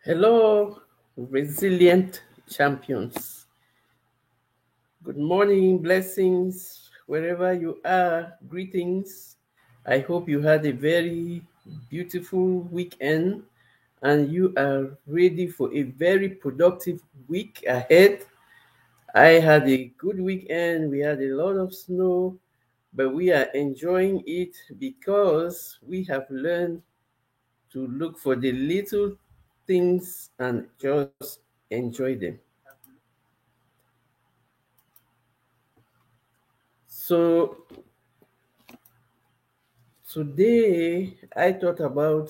Hello, resilient champions. Good morning, blessings, wherever you are. Greetings. I hope you had a very beautiful weekend and you are ready for a very productive week ahead. I had a good weekend. We had a lot of snow, but we are enjoying it because we have learned to look for the little things and just enjoy them. So today I thought about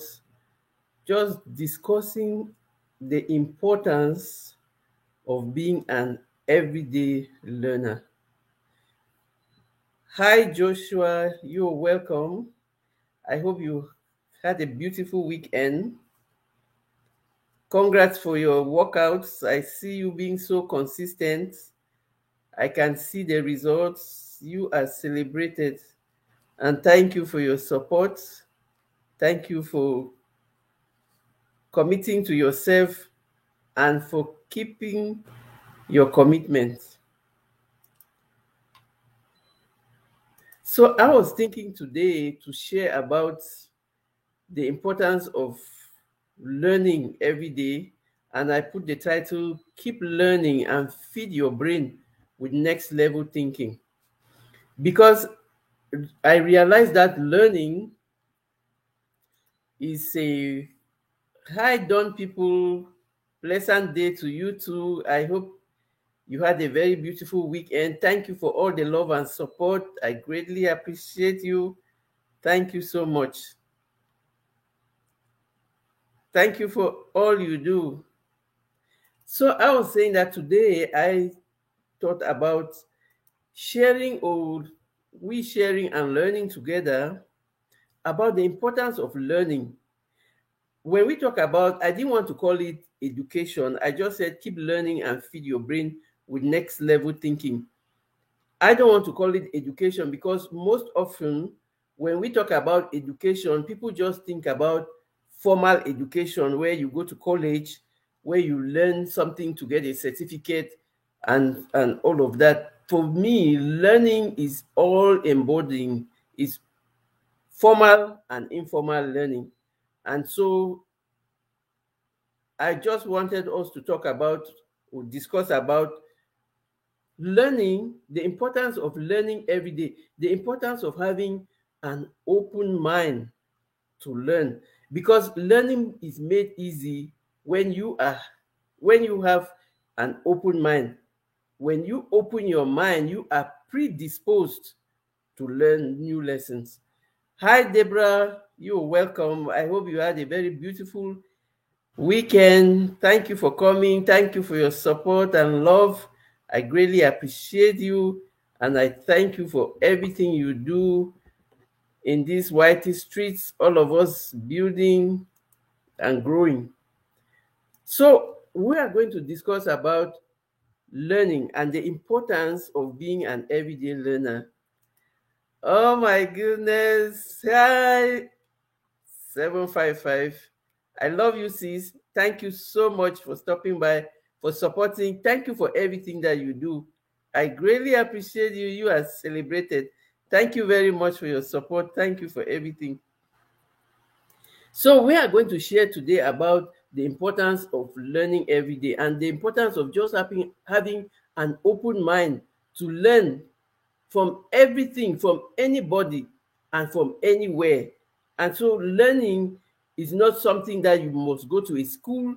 just discussing the importance of being an everyday learner. Hi Joshua, you're welcome. I hope you had a beautiful weekend. Congrats for your workouts. I see you being so consistent. I can see the results. You are celebrated. And thank you for your support. Thank you for committing to yourself and for keeping your commitment. So, I was thinking today to share about the importance of learning every day, and I put the title Keep Learning and Feed Your Brain with Next Level Thinking. Because I realized that learning is a hi, done people. Pleasant day to you too. I hope you had a very beautiful weekend. Thank you for all the love and support. I greatly appreciate you. Thank you so much. Thank you for all you do. So, I was saying that today I thought about sharing or we sharing and learning together about the importance of learning. When we talk about, I didn't want to call it education. I just said keep learning and feed your brain with next level thinking. I don't want to call it education because most often when we talk about education, people just think about formal education where you go to college, where you learn something to get a certificate and all of that. For me, learning is all embodying, is formal and informal learning. And so I just wanted us to talk about or discuss about learning, the importance of learning every day, the importance of having an open mind to learn, because learning is made easy when you have an open mind. When you open your mind, you are predisposed to learn new lessons. Hi Deborah, you're welcome. I hope you had a very beautiful weekend. Thank you for coming. Thank you for your support and love. I greatly appreciate you. And I thank you for everything you do in these whitey streets, all of us building and growing. So, we are going to discuss about learning and the importance of being an everyday learner. Oh my goodness. Hi, 755. I love you, sis. Thank you so much for stopping by, for supporting. Thank you for everything that you do. I greatly appreciate you. You are celebrated. Thank you very much for your support. Thank you for everything. So, we are going to share today about the importance of learning every day and the importance of just having an open mind to learn from everything, from anybody, and from anywhere. And so learning is not something that you must go to a school,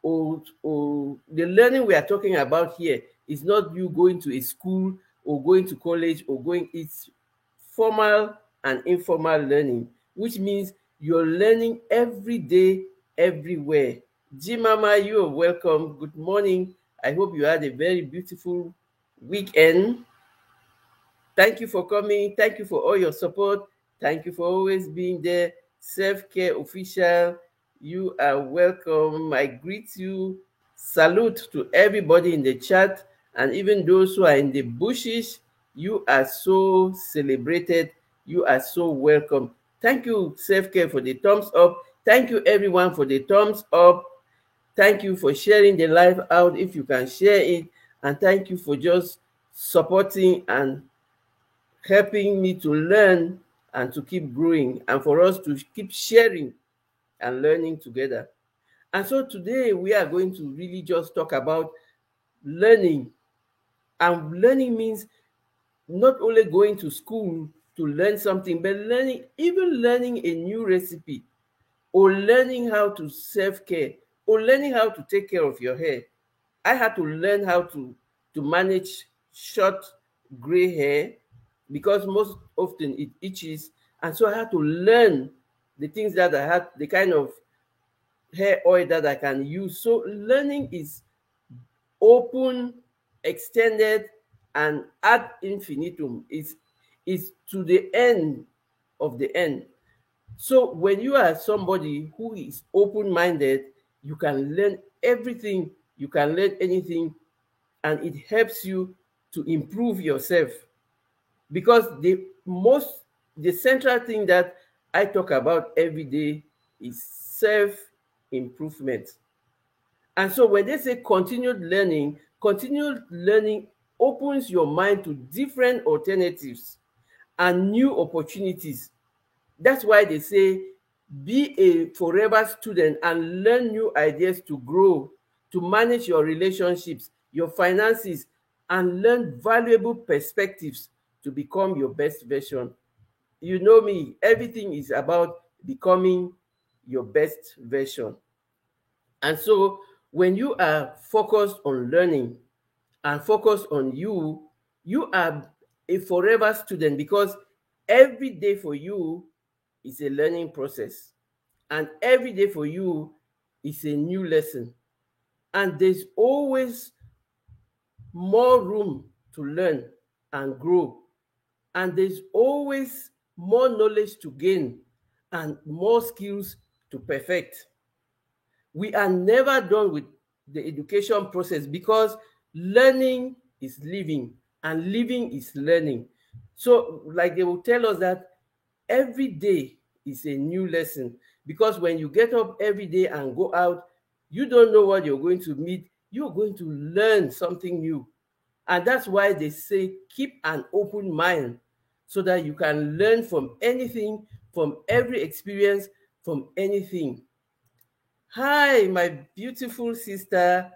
or the learning we are talking about here is not you going to a school or going to college or going, it's formal and informal learning, which means you're learning every day, everywhere. Jimama, you are welcome. Good morning. I hope you had a very beautiful weekend. Thank you for coming. Thank you for all your support. Thank you for always being there. Self Care Official, you are welcome. I greet you. Salute to everybody in the chat and even those who are in the bushes. You are so celebrated. You are so welcome. Thank you, Self Care, for the thumbs up. Thank you, everyone, for the thumbs up. Thank you for sharing the life out if you can share it. And thank you for just supporting and helping me to learn and to keep growing and for us to keep sharing and learning together. And so today we are going to really just talk about learning. And learning means not only going to school to learn something, but even learning a new recipe, or learning how to self-care, or learning how to take care of your hair. I had to learn how to manage short gray hair because most often it itches. And so I had to learn the things that I had, the kind of hair oil that I can use. So learning is open, extended, and ad infinitum. Is to the end of the end. So when you are somebody who is open-minded, you can learn everything, you can learn anything, and it helps you to improve yourself. Because the central thing that I talk about every day is self-improvement. And so when they say continued learning opens your mind to different alternatives and new opportunities. That's why they say be a forever student and learn new ideas to grow, to manage your relationships, your finances, and learn valuable perspectives to become your best version. You know me, everything is about becoming your best version. And so when you are focused on learning and focused on you, you are a forever student because every day for you is a learning process. And every day for you is a new lesson. And there's always more room to learn and grow. And there's always more knowledge to gain and more skills to perfect. We are never done with the education process because learning is living and living is learning. So, like they will tell us that every day is a new lesson because when you get up every day and go out, you don't know what you're going to meet. You're going to learn something new. And that's why they say keep an open mind so that you can learn from anything, from every experience, from anything. Hi, my beautiful sister.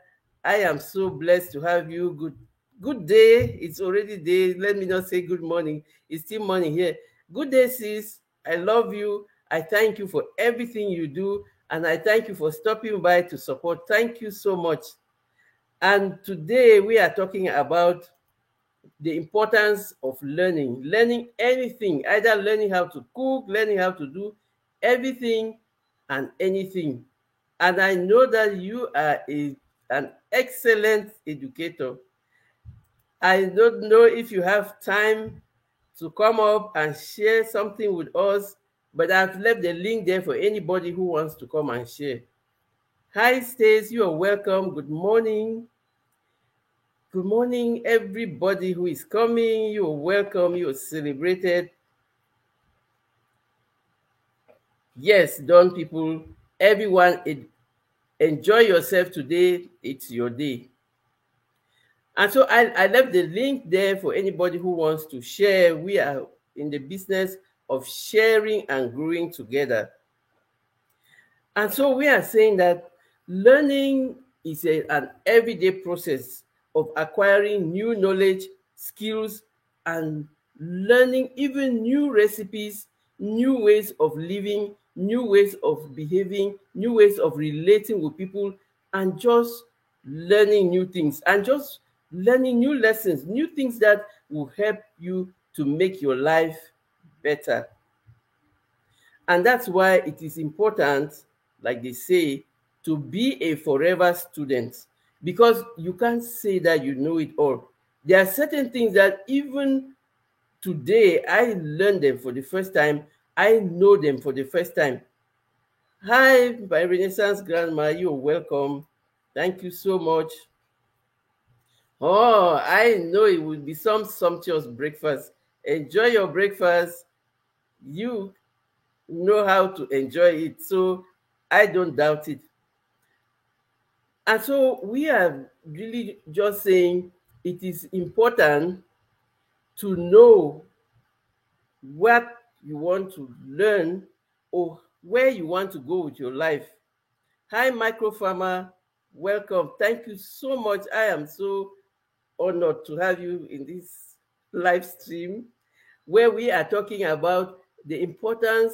I am so blessed to have you. Good day. It's already day. Let me not say good morning. It's still morning here. Good day, sis. I love you. I thank you for everything you do. And I thank you for stopping by to support. Thank you so much. And today we are talking about the importance of learning anything, either learning how to cook, learning how to do everything and anything. And I know that you are an excellent educator. I don't know if you have time to come up and share something with us, but I've left the link there for anybody who wants to come and share. Hi, Stace, you are welcome. Good morning. Good morning, everybody who is coming. You are welcome. You are celebrated. Yes, done, people. Everyone, enjoy yourself today. It's your day. And so I left the link there for anybody who wants to share. We are in the business of sharing and growing together. And so we are saying that learning is an everyday process of acquiring new knowledge, skills, and learning even new recipes, new ways of living, new ways of behaving, new ways of relating with people, and just learning new things and just learning new lessons, new things that will help you to make your life better. And that's why it is important, like they say, to be a forever student because you can't say that you know it all. There are certain things that even today I learned them for the first time, I know them for the first time. Hi, my Renaissance grandma, you're welcome. Thank you so much. Oh, I know it will be some sumptuous breakfast. Enjoy your breakfast. You know how to enjoy it. So I don't doubt it. And so we are really just saying it is important to know what you want to learn or where you want to go with your life. Hi, Micro Farmer. Welcome. Thank you so much. I am so honored to have you in this live stream where we are talking about the importance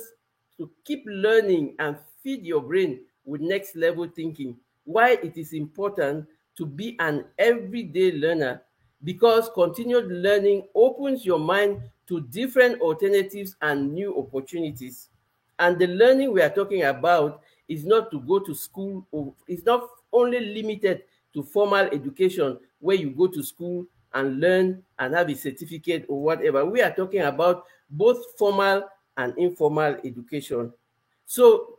to keep learning and feed your brain with next level thinking. Why it is important to be an everyday learner, because continued learning opens your mind to different alternatives and new opportunities. And the learning we are talking about is not to go to school, or it's not only limited to formal education where you go to school and learn and have a certificate or whatever. We are talking about both formal and informal education. So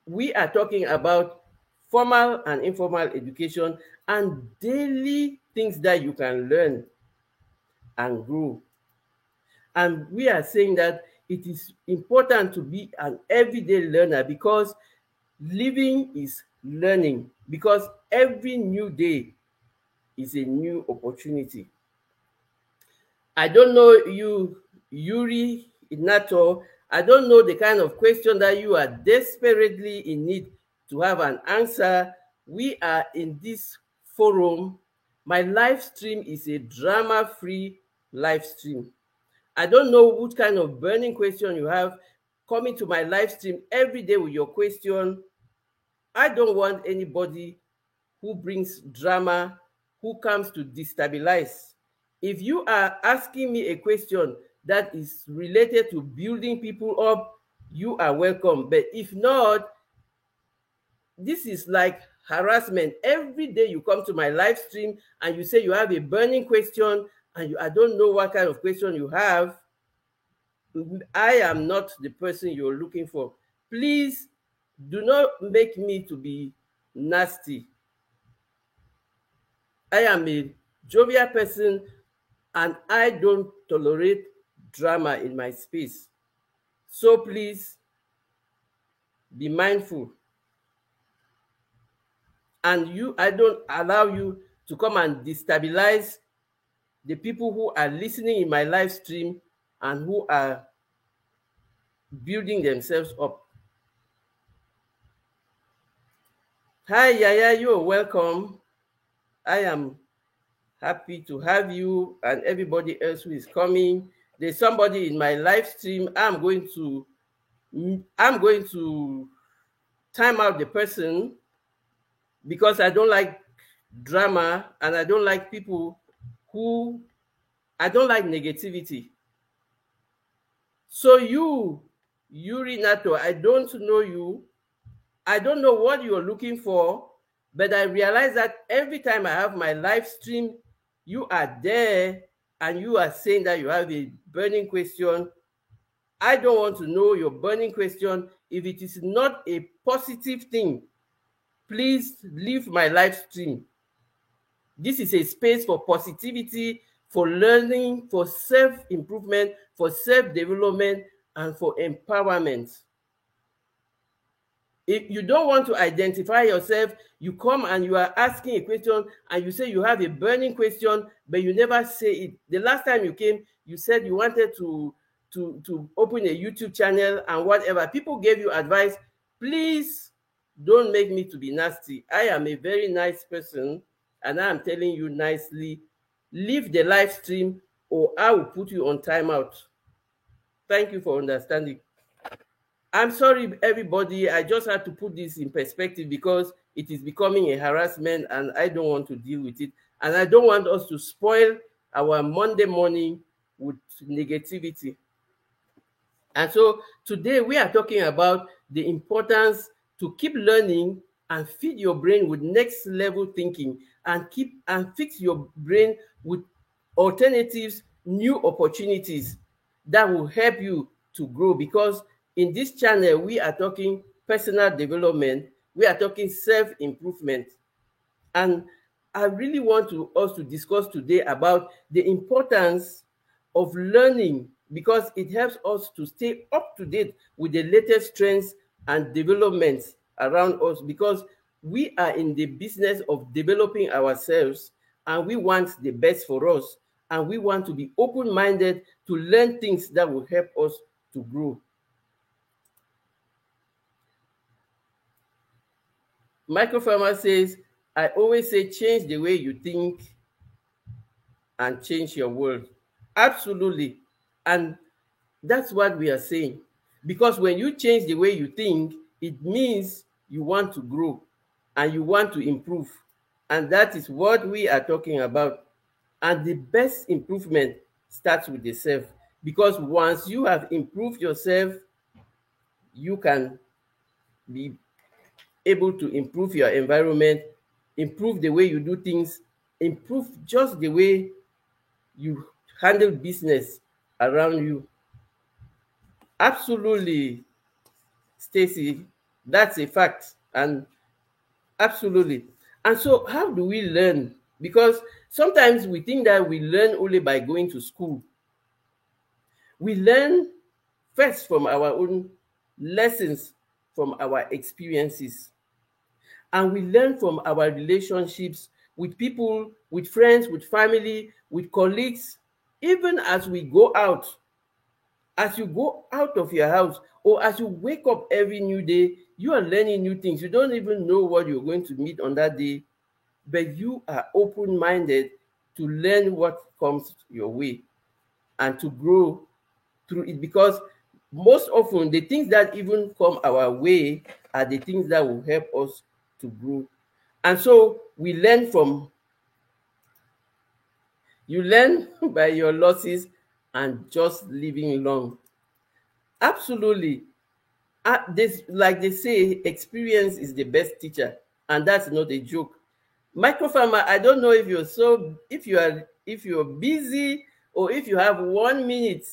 we are talking about formal and informal education and daily things that you can learn and grow. And we are saying that it is important to be an everyday learner, because living is learning, because every new day is a new opportunity. I don't know you, Yuri Inato. I don't know the kind of question that you are desperately in need to have an answer. We are in this forum. My live stream is a drama-free live stream. I don't know what kind of burning question you have coming to my live stream every day with your question. I don't want anybody who brings drama, who comes to destabilize. If you are asking me a question that is related to building people up, you are welcome. But if not, this is like harassment. Every day you come to my live stream and you say you have a burning question and I don't know what kind of question you have. I am not the person you're looking for. Please do not make me to be nasty. I am a jovial person and I don't tolerate drama in my space. So please be mindful. And I don't allow you to come and destabilize the people who are listening in my live stream and who are building themselves up. Hi, Yaya, you're welcome. I am happy to have you and everybody else who is coming. There's somebody in my live stream. I'm going to time out the person because I don't like drama and I don't like people who I don't like negativity. So Yuri Nato, I don't know you. I don't know what you're looking for, but I realize that every time I have my live stream, you are there and you are saying that you have a burning question. I don't want to know your burning question. If it is not a positive thing, please leave my live stream. This is a space for positivity, for learning, for self-improvement, for self-development, and for empowerment. If you don't want to identify yourself, you come and you are asking a question and you say you have a burning question, but you never say it. The last time you came, you said you wanted to open a YouTube channel and whatever. People gave you advice. Please don't make me to be nasty. I am a very nice person and I am telling you nicely, leave the live stream or I will put you on timeout. Thank you for understanding. I'm sorry, everybody. I just had to put this in perspective because it is becoming a harassment and I don't want to deal with it. And I don't want us to spoil our Monday morning with negativity. And so today we are talking about the importance to keep learning and feed your brain with next level thinking and fix your brain with alternatives, new opportunities that will help you to grow. Because in this channel, we are talking personal development, we are talking self-improvement. And I really want us to discuss today about the importance of learning, because it helps us to stay up to date with the latest trends and developments around us. Because we are in the business of developing ourselves, and we want the best for us, and we want to be open-minded to learn things that will help us to grow. Microfarmer says, I always say change the way you think and change your world. Absolutely. And that's what we are saying. Because when you change the way you think, it means you want to grow and you want to improve. And that is what we are talking about. And the best improvement starts with the self. Because once you have improved yourself, you can be able to improve your environment, improve the way you do things, improve just the way you handle business around you. Absolutely, Stacy, that's a fact. And absolutely. And so how do we learn? Because sometimes we think that we learn only by going to school. We learn first from our own lessons, from our experiences. And we learn from our relationships with people, with friends, with family, with colleagues. Even as we go out, as you go out of your house, or as you wake up every new day, you are learning new things. You don't even know what you're going to meet on that day, but you are open-minded to learn what comes your way and to grow through it. Because most often, the things that even come our way are the things that will help us to grow. And so we learn from, you learn by your losses and just living long. Absolutely. This, like they say, experience is the best teacher, and that's not a joke. Microfarmer, I don't know if you're busy, or if you have 1 minute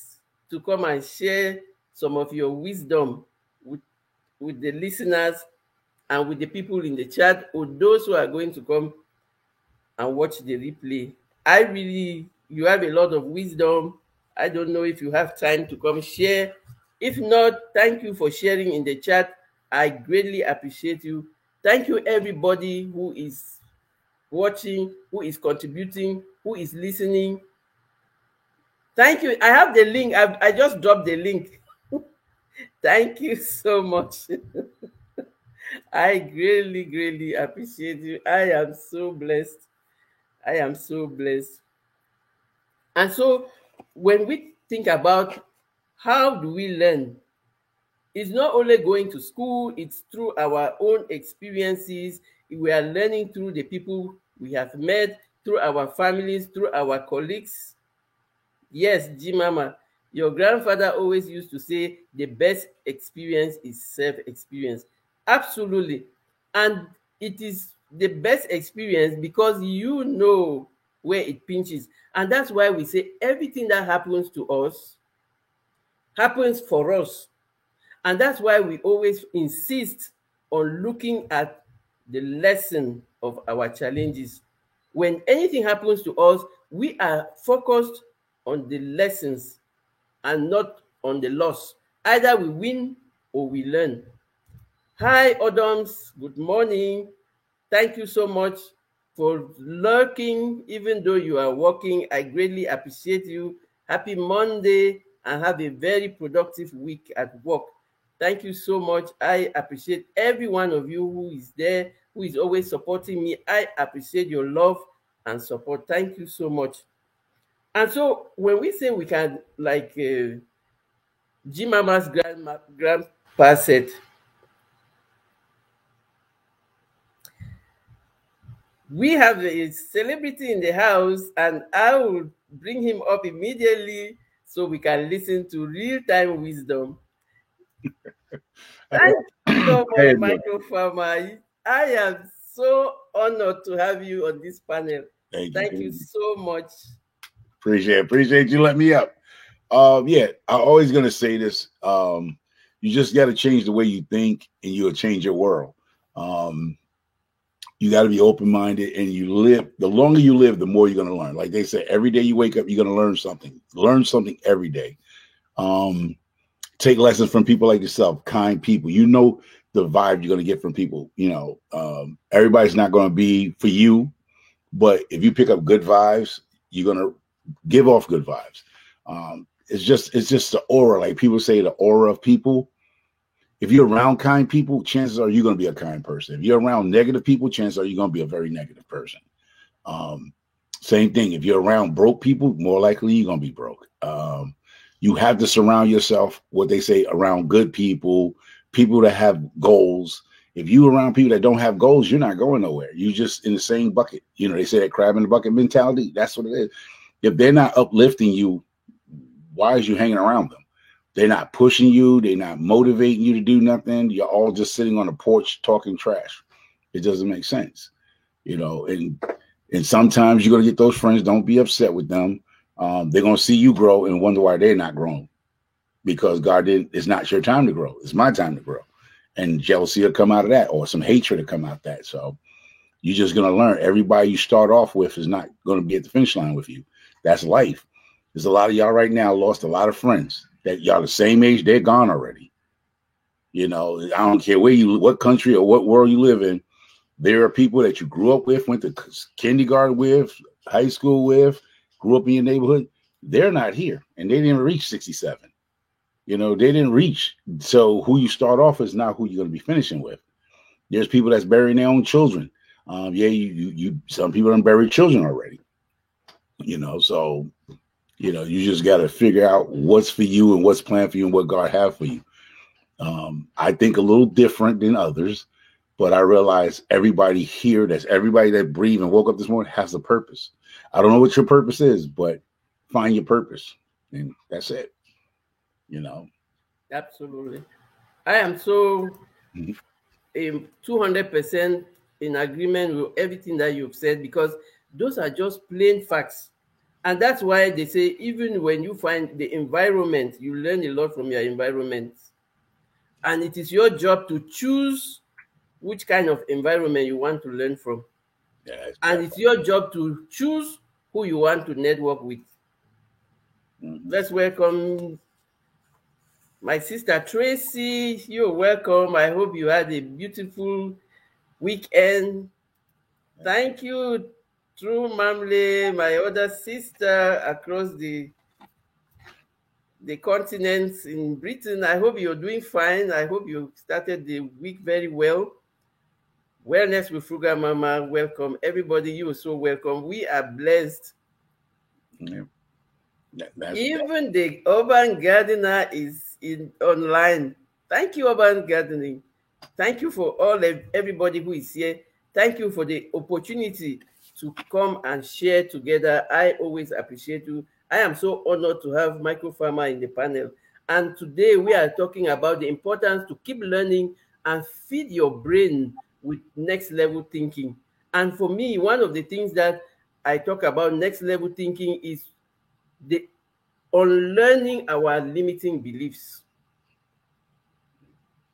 to come and share some of your wisdom with the listeners and with the people in the chat, or those who are going to come and watch the replay. You have a lot of wisdom. I don't know if you have time to come share. If not, thank you for sharing in the chat. I greatly appreciate you. Thank you, everybody who is watching, who is contributing, who is listening. Thank you. I have the link. I just dropped the link. Thank you so much. I greatly, greatly appreciate you. I am so blessed. I am so blessed. And so when we think about how do we learn, it's not only going to school, it's through our own experiences. We are learning through the people we have met, through our families, through our colleagues. Yes, Jimama, your grandfather always used to say the best experience is self-experience. Absolutely. And it is the best experience because you know where it pinches. And that's why we say everything that happens to us happens for us. And that's why we always insist on looking at the lesson of our challenges. When anything happens to us, we are focused on the lessons and not on the loss. Either we win or we learn. Hi, Adams. Good morning. Thank you so much for lurking, even though you are working. I greatly appreciate you. Happy Monday and have a very productive week at work. Thank you so much. I appreciate every one of you who is there, who is always supporting me. I appreciate your love and support. Thank you so much. And so when we say we can, like Jimama's grandpa said, we have a celebrity in the house, and I will bring him up immediately so we can listen to real-time wisdom. Thank you so much, Microfarmer. I am so honored to have you on this panel. Thank you so much. Appreciate you letting me up. Yeah, I'm always gonna say this. You just got to change the way you think, and you'll change your world. You got to be open-minded, and you live. The longer you live, the more you're gonna learn. Like they say, every day you wake up, you're gonna learn something. Learn something every day. Take lessons from people like yourself, kind people. You know, the vibe you're going to get from people. Everybody's not going to be for you, but if you pick up good vibes, you're going to give off good vibes. It's just the aura. Like people say, the aura of people. If you're around kind people, chances are you're going to be a kind person. If you're around negative people, chances are you're going to be a very negative person. Same thing. If you're around broke people, more likely you're going to be broke. You have to surround yourself, what they say, around good people, people that have goals. If you around people that don't have goals, you're not going nowhere. You're just in the same bucket. They say that crab in the bucket mentality. That's what it is. If they're not uplifting you, why is you hanging around them? They're not pushing you. They're not motivating you to do nothing. You're all just sitting on the porch talking trash. It doesn't make sense, and sometimes you're going to get those friends. Don't be upset with them. They're going to see you grow and wonder why they're not growing, because God didn't. It's not your time to grow. It's my time to grow. And jealousy will come out of that, or some hatred will come out of that. So you're just going to learn. Everybody you start off with is not going to be at the finish line with you. That's life. There's a lot of y'all right now lost a lot of friends that y'all the same age. They're gone already. I don't care what country or what world you live in. There are people that you grew up with, went to kindergarten with, high school with, grew up in your neighborhood. They're not here, and they didn't reach 67. They didn't reach. So who you start off is not who you're going to be finishing with. There's people that's burying their own children. Some people have buried children already. So you just got to figure out what's for you and what's planned for you and what God has for you. I think a little different than others, but I realize everybody here, everybody that breathed and woke up this morning has a purpose. I don't know what your purpose is, but find your purpose, and that's it. Absolutely. I am so 200% in agreement with everything that you've said, because those are just plain facts. And that's why they say, even when you find the environment, you learn a lot from your environment. And it is your job to choose which kind of environment you want to learn from. Yeah, and it's your job to choose who you want to network with. Let's welcome my sister Tracy. You're welcome. I hope you had a beautiful weekend. Thank you, True Mamle, my other sister across the continents in Britain. I hope you're doing fine. I hope you started the week very well. Wellness with Frugal Mama, welcome. Everybody, you are so welcome. We are blessed. Yeah. Even the Urban Gardener is online. Thank you, Urban Gardening. Thank you for everybody who is here. Thank you for the opportunity to come and share together. I always appreciate you. I am so honored to have Michael Farmer in the panel. And today we are talking about the importance to keep learning and feed your brain with next level thinking. And for me, one of the things that I talk about next level thinking is the unlearning our limiting beliefs.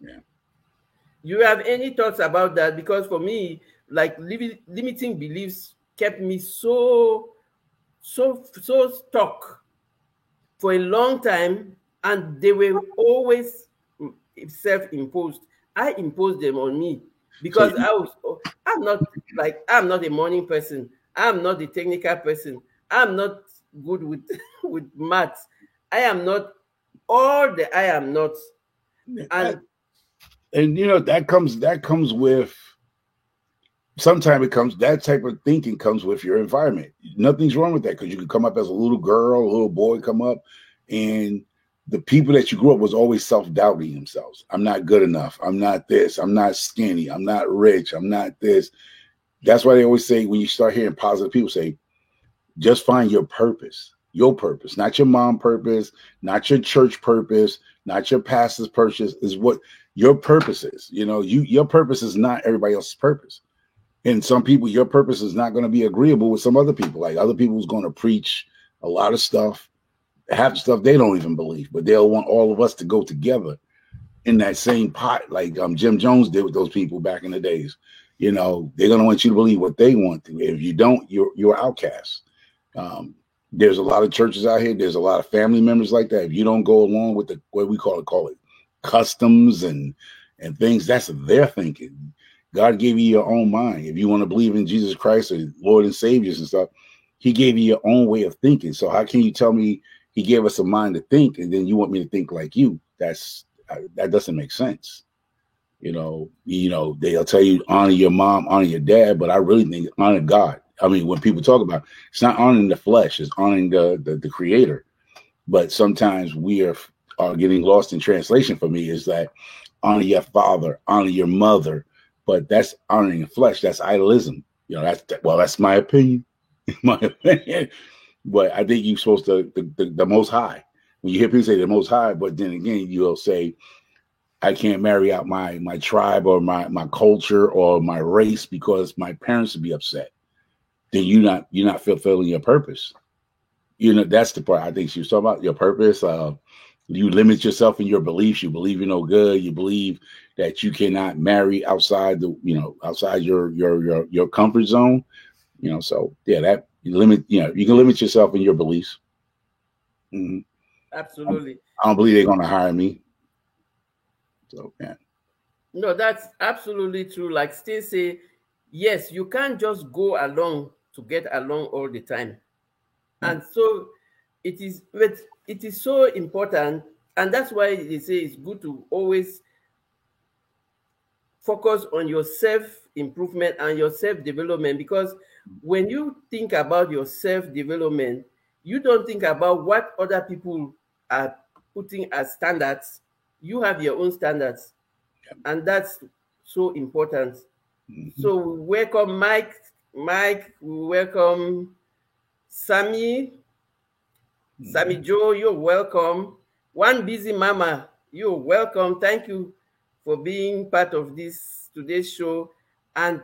Yeah. You have any thoughts about that? Because for me, like limiting beliefs kept me so stuck for a long time, and they were always self-imposed. I imposed them on me because I'm not a morning person. I'm not the technical person. I'm not good with with maths. I am not all the I am not. And that comes with, sometimes it comes, that type of thinking comes with your environment. Nothing's wrong with that, because you can come up as a little girl, a little boy, come up, and the people that you grew up was always self-doubting themselves. I'm not good enough. I'm not this. I'm not skinny. I'm not rich. I'm not this. That's why they always say, when you start hearing positive people say, just find your purpose, not your mom purpose, not your church purpose, not your pastor's purpose, is what your purpose is. Your purpose is not everybody else's purpose. And some people, your purpose is not going to be agreeable with some other people. Like other people's going to preach a lot of stuff, half the stuff they don't even believe, but they'll want all of us to go together in that same pot, like Jim Jones did with those people back in the days. They're going to want you to believe what they want to. If you don't, you're outcast. There's a lot of churches out here. There's a lot of family members like that. If you don't go along with what we call it customs and and things. That's their thinking. God gave you your own mind. If you want to believe in Jesus Christ as Lord and Savior and stuff, He gave you your own way of thinking. So how can you tell me He gave us a mind to think, and then you want me to think like you? That doesn't make sense. They'll tell you honor your mom, honor your dad, but I really think honor God. I mean, when people talk about it, it's not honoring the flesh, it's honoring the Creator. But sometimes we are getting lost in translation. For me, is that honor your father, honor your mother, but that's honoring the flesh. That's idolism. That's my opinion. My opinion. But I think you're supposed to the Most High. When you hear people say the Most High, but then again you'll say, I can't marry out my tribe or my culture or my race because my parents would be upset. Then you're not fulfilling your purpose. That's the part I think she was talking about, your purpose. You limit yourself in your beliefs. You believe you're no good. You believe that you cannot marry outside outside your comfort zone. So yeah, that you limit. You can limit yourself in your beliefs. Mm-hmm. Absolutely. I don't believe they're going to hire me. So yeah. No, that's absolutely true. Like Stacey, yes, you can't just go along to get along all the time. And so it is so important, and that's why they say it's good to always focus on your self-improvement and your self-development, because when you think about your self-development, you don't think about what other people are putting as standards. You have your own standards, and that's so important. Mm-hmm. So welcome Mike, welcome Sammy Joe, you're welcome. One Busy Mama, you're welcome. Thank you for being part of today's show. And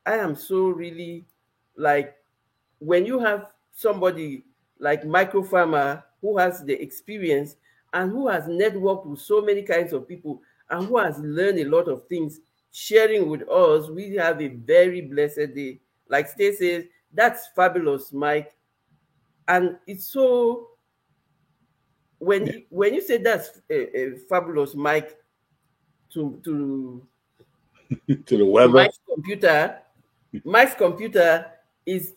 I am so really, like, when you have somebody like Micro Farmer who has the experience and who has networked with so many kinds of people and who has learned a lot of things, sharing with us, we have a very blessed day. Like Stacey says, that's fabulous, Mike. And it's so, when you say that's a fabulous, Mike, to to the weather, Mike's computer is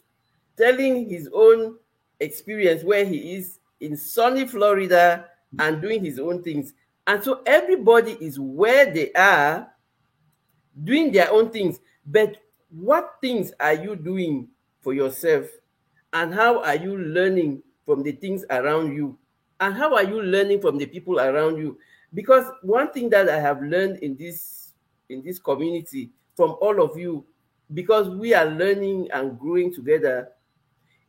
telling his own experience where he is in sunny Florida and doing his own things. And so everybody is where they are doing their own things. But what things are you doing for yourself? And how are you learning from the things around you? And how are you learning from the people around you? Because one thing that I have learned in this community from all of you, because we are learning and growing together,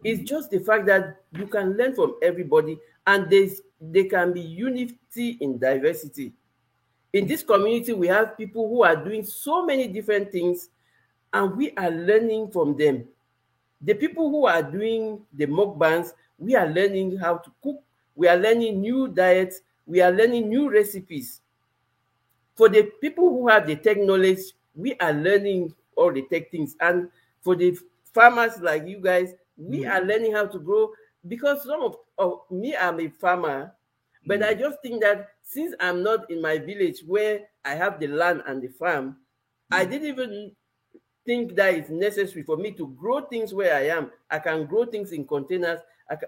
is just the fact that you can learn from everybody, and there can be unity in diversity. In this community, we have people who are doing so many different things, and we are learning from them. The people who are doing the mukbangs, we are learning how to cook. We are learning new diets. We are learning new recipes. For the people who have the tech knowledge, we are learning all the tech things. And for the farmers like you guys, we are learning how to grow. Because some of me, I'm a farmer, but I just think that since I'm not in my village where I have the land and the farm, I didn't even think that it's necessary for me to grow things where I am. I can grow things in containers.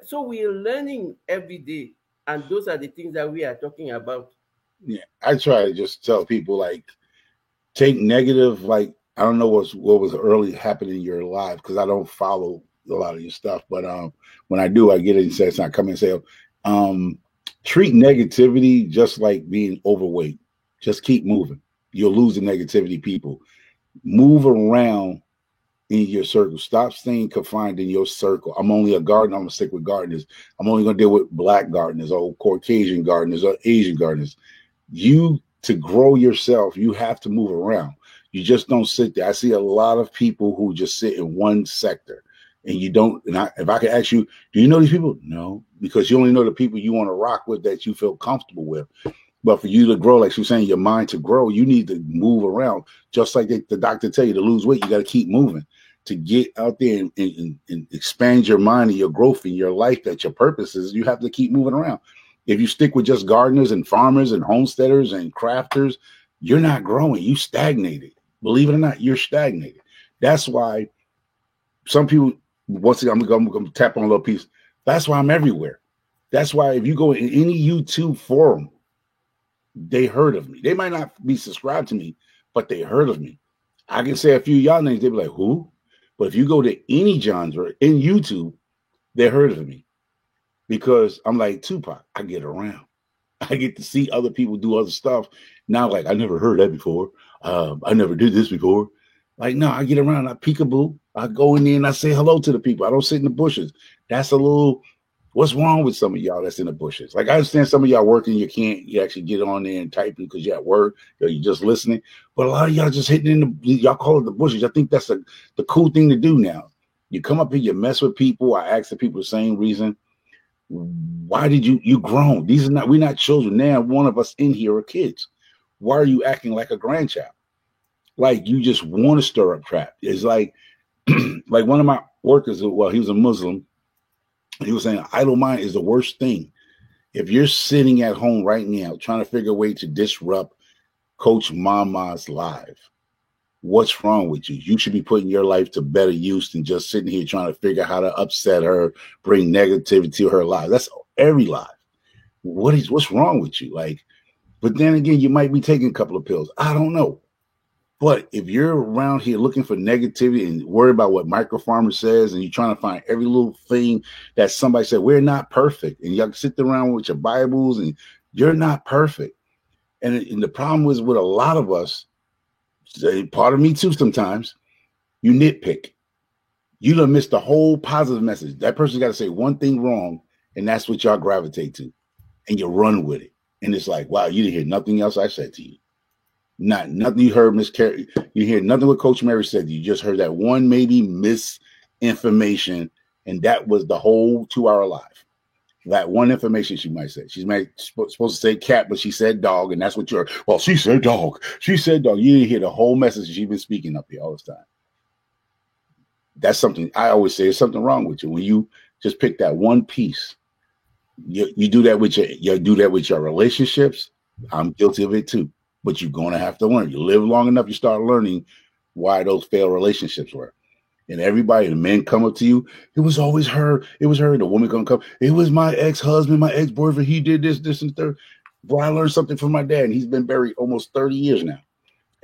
So we're learning every day, and those are the things that we are talking about. Yeah, I try to just tell people, like, take negative, like, I don't know what was early happening in your life, because I don't follow a lot of your stuff, but when I do, I get it and say, I come and say, treat negativity just like being overweight. Just keep moving. You'll lose the negativity people. Move around in your circle. Stop staying confined in your circle. I'm only a gardener. I'm going to stick with gardeners. I'm only going to deal with Black gardeners or Caucasian gardeners or Asian gardeners. To grow yourself, you have to move around. You just don't sit there. I see a lot of people who just sit in one sector, and you don't. If I could ask you, do you know these people? No, because you only know the people you want to rock with, that you feel comfortable with. But for you to grow, like she was saying, your mind to grow, you need to move around. Just like the doctor tell you to lose weight, you got to keep moving to get out there and expand your mind and your growth in your life, that your purpose is. You have to keep moving around. If you stick with just gardeners and farmers and homesteaders and crafters, you're not growing. You stagnated. Believe it or not, you're stagnated. That's why some people, once again, I'm going to tap on a little piece. That's why I'm everywhere. That's why if you go in any YouTube forum, they heard of me. They might not be subscribed to me, but they heard of me. I can say a few y'all names. They be like, who? But if you go to any genre in YouTube, they heard of me because I'm like Tupac. I get around. I get to see other people do other stuff. Now, like, I never heard that before. I never did this before. Like, no, I get around. I peekaboo. I go in there and I say hello to the people. I don't sit in the bushes. That's a little, what's wrong with some of y'all that's in the bushes? Like, I understand some of y'all working. You actually get on there and typing because you're at work or you're just listening. But a lot of y'all just hitting in y'all call it the bushes. I think that's the cool thing to do now. You come up here, you mess with people. I ask the people the same reason. Why did you grown? We're not children. Now one of us in here are kids. Why are you acting like a grandchild? Like you just want to stir up crap. It's like like one of my workers, well, he was a Muslim. He was saying idle mind is the worst thing. If you're sitting at home right now trying to figure a way to disrupt Coach Mama's life, what's wrong with you? You should be putting your life to better use than just sitting here trying to figure out how to upset her, bring negativity to her life. That's every life. What's wrong with you? Like, but then again, you might be taking a couple of pills. I don't know. But if you're around here looking for negativity and worried about what Microfarmer says, and you're trying to find every little thing that somebody said, we're not perfect. And y'all sit around with your Bibles and you're not perfect. And the problem is with a lot of us, part of me too, sometimes you nitpick. You done missed the whole positive message. That person's got to say one thing wrong, and that's what y'all gravitate to. And you run with it. And it's like, wow, you didn't hear nothing else I said to you. Nothing you heard Miss Carey. You hear nothing what Coach Mary said. You just heard that one maybe misinformation, and that was the whole 2-hour live. That one information she might say. She's supposed to say cat, but she said dog, and that's what you're. Well, she said dog. She said dog. You didn't hear the whole message she's been speaking up here all this time. That's something I always say. There's something wrong with you when you just pick that one piece. You do that with your relationships. I'm guilty of it too. But you're going to have to learn. You live long enough, you start learning why those failed relationships were. And everybody, the men come up to you. It was always her. It was her. The woman gonna come. It was my ex-husband, my ex-boyfriend. He did this, this, and third. Boy, I learned something from my dad, and he's been buried almost 30 years now.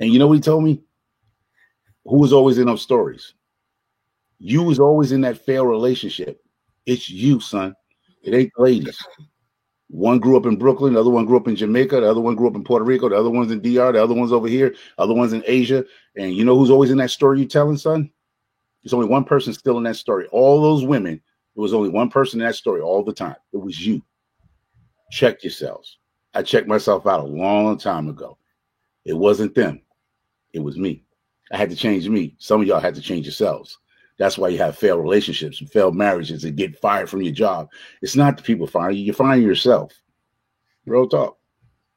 And you know what he told me? Who was always in those stories? You was always in that failed relationship. It's you, son. It ain't the ladies. One grew up in Brooklyn, the other one grew up in Jamaica, the other one grew up in Puerto Rico, the other one's in DR, the other one's over here, the other one's in Asia. And you know who's always in that story you telling, son? There's only one person still in that story. All those women, there was only one person in that story all the time. It was you. Check yourselves. I checked myself out a long time ago. It wasn't them. It was me. I had to change me. Some of y'all had to change yourselves. That's why you have failed relationships and failed marriages and get fired from your job. It's not the people firing you. You're firing yourself. Real talk.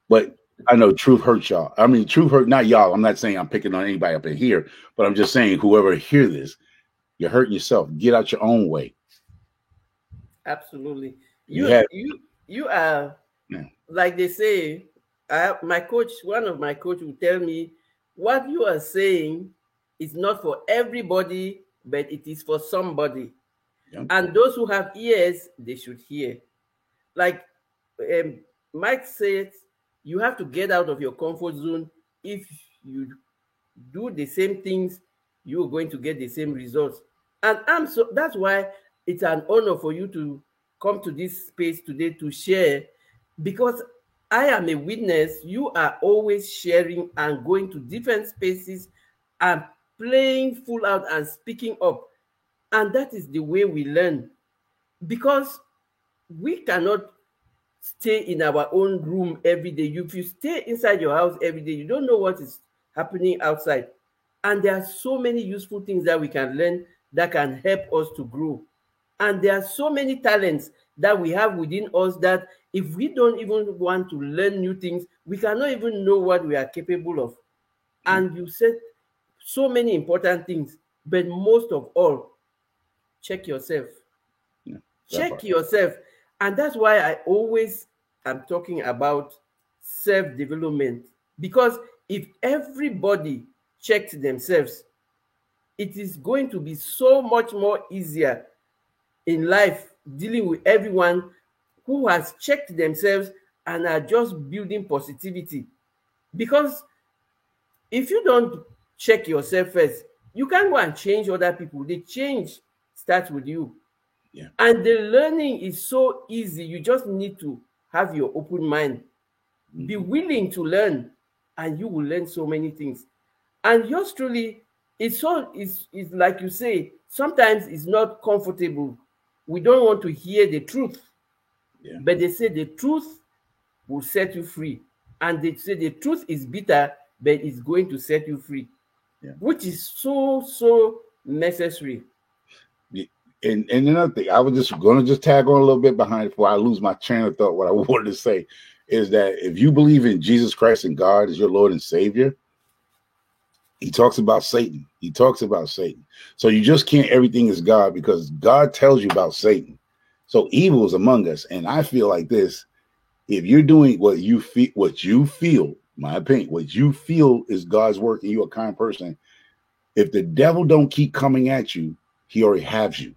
But I know truth hurts y'all. I mean, truth hurt, not y'all. I'm not saying I'm picking on anybody up in here, but I'm just saying whoever hear this, you're hurting yourself. Get out your own way. Absolutely. You are, like they say, my coach, one of my coach will tell me, what you are saying is not for everybody, but it is for somebody. Yep. And those who have ears, they should hear. Like Mike said, you have to get out of your comfort zone. If you do the same things, you're going to get the same results. And that's why it's an honor for you to come to this space today to share, because I am a witness. You are always sharing and going to different spaces and playing full out and speaking up. And that is the way we learn, because we cannot stay in our own room every day. If you stay inside your house every day, you don't know what is happening outside. And there are so many useful things that we can learn that can help us to grow. And there are so many talents that we have within us that if we don't even want to learn new things, we cannot even know what we are capable of. And you said so many important things, but most of all, check yourself. Check yourself. And that's why I always am talking about self-development, because if everybody checked themselves, it is going to be so much more easier in life dealing with everyone who has checked themselves and are just building positivity. Because if you don't check yourself first, you can't go and change other people. The change starts with you. Yeah. And the learning is so easy. You just need to have your open mind, be willing to learn, and you will learn so many things. And yours truly, it's like you say, sometimes it's not comfortable. We don't want to hear the truth. Yeah. But they say the truth will set you free. And they say the truth is bitter, but it's going to set you free. Yeah. Which is so necessary. And another thing, I was just going to just tag on a little bit behind before I lose my train of thought. What I wanted to say is that if you believe in Jesus Christ and God as your Lord and Savior, he talks about Satan. He talks about Satan. So you just can't everything is God, because God tells you about Satan. So evil is among us. And I feel like this: if you're doing what you feel, my opinion, what you feel is God's work and you're a kind person, if the devil don't keep coming at you, he already has you.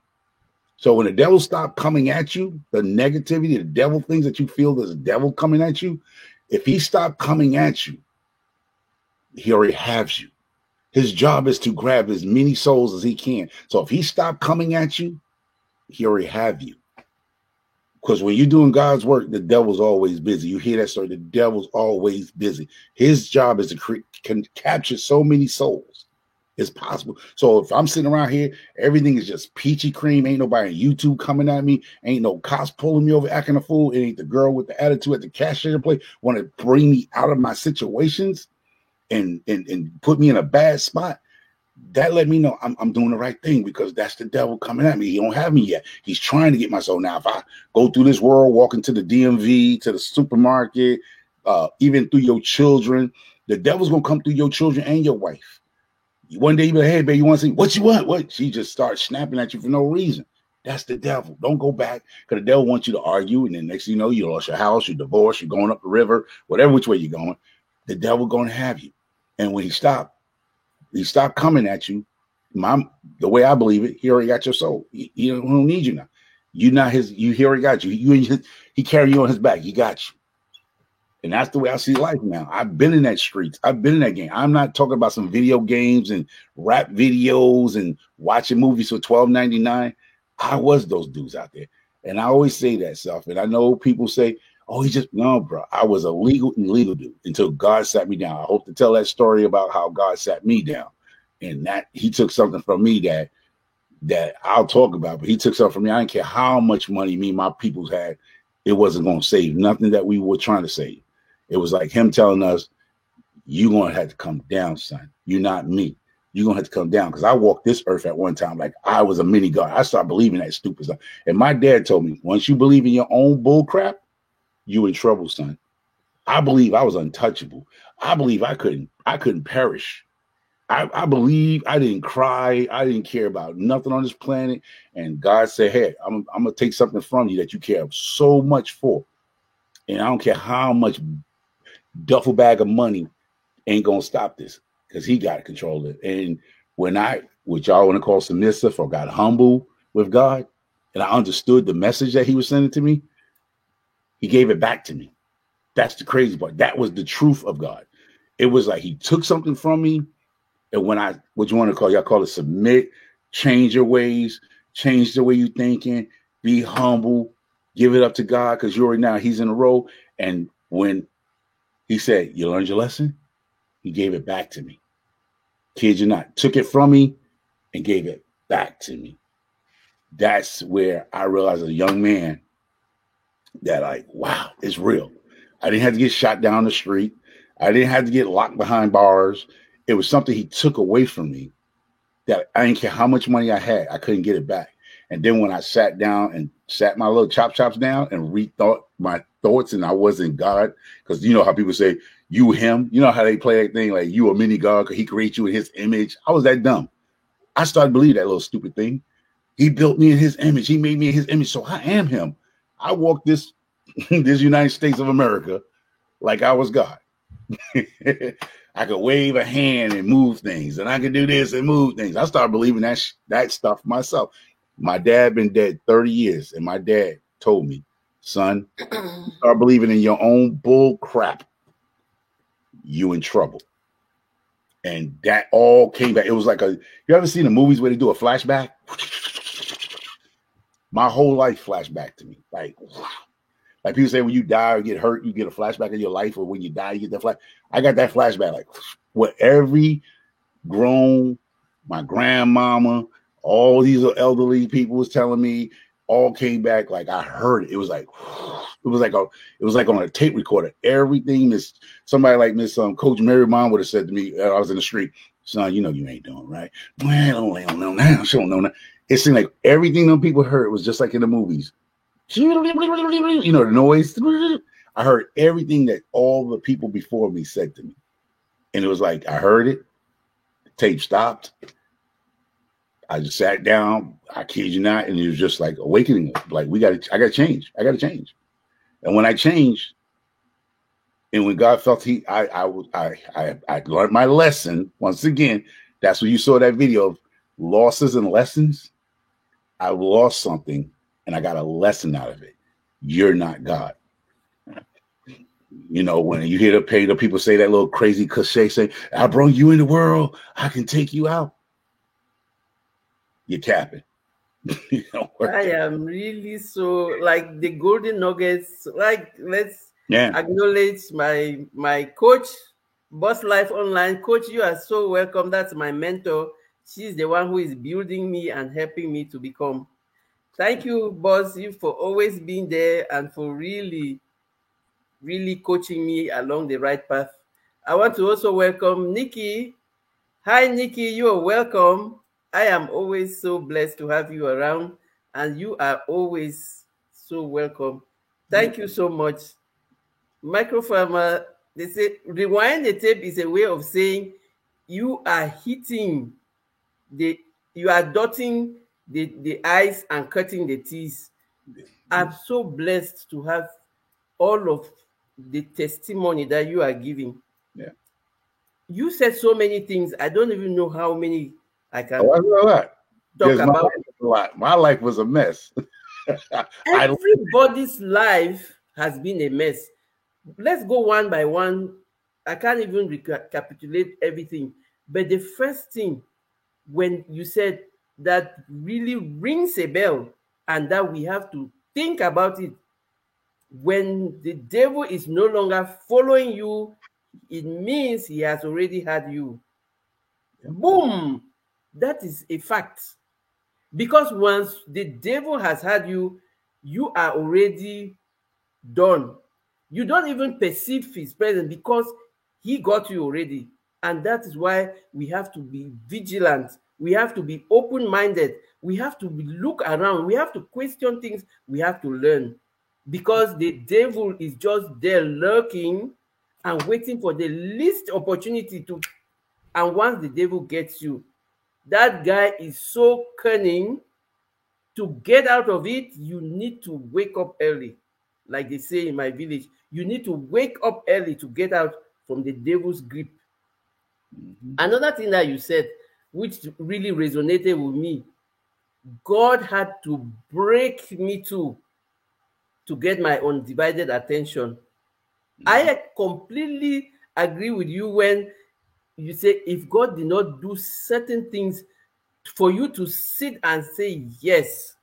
So when the devil stop coming at you, the negativity, the devil things that you feel there's a devil coming at you, if he stop coming at you, he already has you. His job is to grab as many souls as he can. So if he stop coming at you, he already have you. Because when you're doing God's work, the devil's always busy. You hear that story? The devil's always busy. His job is to capture so many souls as possible. So if I'm sitting around here, everything is just peachy cream. Ain't nobody on YouTube coming at me. Ain't no cops pulling me over acting a fool. It ain't the girl with the attitude at the cashier place want to bring me out of my situations and put me in a bad spot. That let me know I'm doing the right thing, because that's the devil coming at me. He don't have me yet. He's trying to get my soul. Now, if I go through this world, walking to the DMV, to the supermarket, even through your children, the devil's going to come through your children and your wife. One day you be like, hey, babe, you want to see what you want? What? She just starts snapping at you for no reason. That's the devil. Don't go back, because the devil wants you to argue. And then next thing you know, you lost your house, you're divorced, you're going up the river, whatever which way you're going. The devil going to have you. And when he stopped coming at you, the way I believe it, he already got your soul. He don't need you now. You're not his. He already got you. He carry you on his back. He got you. And that's the way I see life now. I've been in that streets. I've been in that game. I'm not talking about some video games and rap videos and watching movies for $12.99. I was those dudes out there. And I always say that stuff. And I know people say, oh, no, bro. I was a legal dude until God sat me down. I hope to tell that story about how God sat me down. And that he took something from me that I'll talk about. But he took something from me. I didn't care how much money me and my peoples had. It wasn't going to save nothing that we were trying to save. It was like him telling us, you're going to have to come down, son. You're not me. You're going to have to come down. Because I walked this earth at one time like I was a mini God. I started believing that stupid stuff. And my dad told me, once you believe in your own bull crap, you in trouble, son. I believe I was untouchable. I believe I couldn't perish. I believe I didn't cry. I didn't care about nothing on this planet. And God said, hey, I'm going to take something from you that you care so much for. And I don't care how much duffel bag of money ain't going to stop this, because he got control of it. And when what y'all want to call submissive or got humble with God, and I understood the message that he was sending to me, he gave it back to me. That's the crazy part. That was the truth of God. It was like he took something from me. And when what you want to y'all call it submit, change your ways, change the way you're thinking, be humble, give it up to God, because you already now he's in a row. And when he said, you learned your lesson, he gave it back to me. Kid you not, took it from me and gave it back to me. That's where I realized as a young man that, like, wow, it's real. I didn't have to get shot down the street. I didn't have to get locked behind bars. It was something he took away from me that I didn't care how much money I had. I couldn't get it back. And then when I sat down and sat my little chops down and rethought my thoughts, and I wasn't God, because you know how people say, you him. You know how they play that thing like you a mini God because he created you in his image. I was that dumb. I started believing that little stupid thing. He built me in his image. He made me in his image. So I am him. I walked this United States of America like I was God. I could wave a hand and move things, and I could do this and move things. I started believing that stuff myself. My dad been dead 30 years, and my dad told me, son, start believing in your own bull crap, you in trouble. And that all came back. It was like you ever seen the movies where they do a flashback? My whole life flashed back to me. Like people say when you die or get hurt, you get a flashback of your life, or when you die, you get that flash. I got that flashback. Like what every grown, my grandmama, all these elderly people was telling me, all came back. Like I heard it. It was like on a tape recorder. Everything somebody like Miss Coach Mary Mom would have said to me, I was in the street, son, you know you ain't doing right. Well, I don't know now. She don't know now. It seemed like everything them people heard was just like in the movies. You know, the noise. I heard everything that all the people before me said to me. And it was like, I heard it. The tape stopped. I just sat down. I kid you not. And it was just like awakening. Like I got to change. I got to change. And when I changed, and when God felt I learned my lesson once again. That's when you saw that video of losses and lessons. I lost something and I got a lesson out of it. You're not God. You know, when you hear the people say that little crazy cliche, say, I brought you in the world, I can take you out. You're capping. I am really so like the golden nuggets. Like let's acknowledge my coach, Boss Life Online. Coach, you are so welcome. That's my mentor. She's the one who is building me and helping me to become. Thank you, Boss, you for always being there and for really coaching me along the right path. I want to also welcome Nikki. Hi, Nikki. You are welcome. I am always so blessed to have you around, and you are always so welcome. Thank you so much. Microfarmer, they say rewind the tape is a way of saying you are hitting you are dotting the I's and cutting the T's. I'm so blessed to have all of the testimony that you are giving. Yeah. You said so many things. I don't even know how many I can talk about. My life was a mess. Everybody's life has been a mess. Let's go one by one. I can't even recapitulate everything. But the first thing, when you said that really rings a bell, and that we have to think about it, when the devil is no longer following you, it means he has already had you. Boom! That is a fact. Because once the devil has had you, you are already done. You don't even perceive his presence because he got you already. And that is why we have to be vigilant. We have to be open-minded. We have to look around. We have to question things. We have to learn. Because the devil is just there lurking and waiting for the least opportunity to. And once the devil gets you, that guy is so cunning. To get out of it, you need to wake up early. Like they say in my village, you need to wake up early to get out from the devil's grip. Mm-hmm. Another thing that you said, which really resonated with me, God had to break me to get my undivided attention. Mm-hmm. I completely agree with you when you say if God did not do certain things for you to sit and say, yes,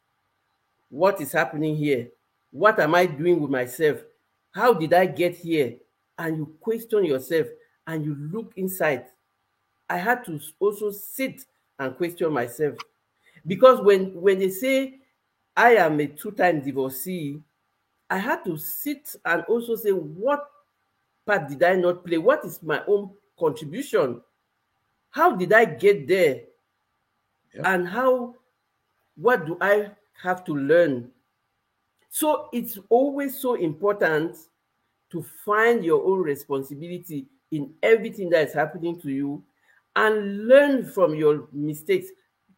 what is happening here? What am I doing with myself? How did I get here? And you question yourself and you look inside. I had to also sit and question myself. Because when they say I am a two-time divorcee, I had to sit and also say, what part did I not play? What is my own contribution? How did I get there? Yep. And what do I have to learn? So it's always so important to find your own responsibility in everything that is happening to you and learn from your mistakes.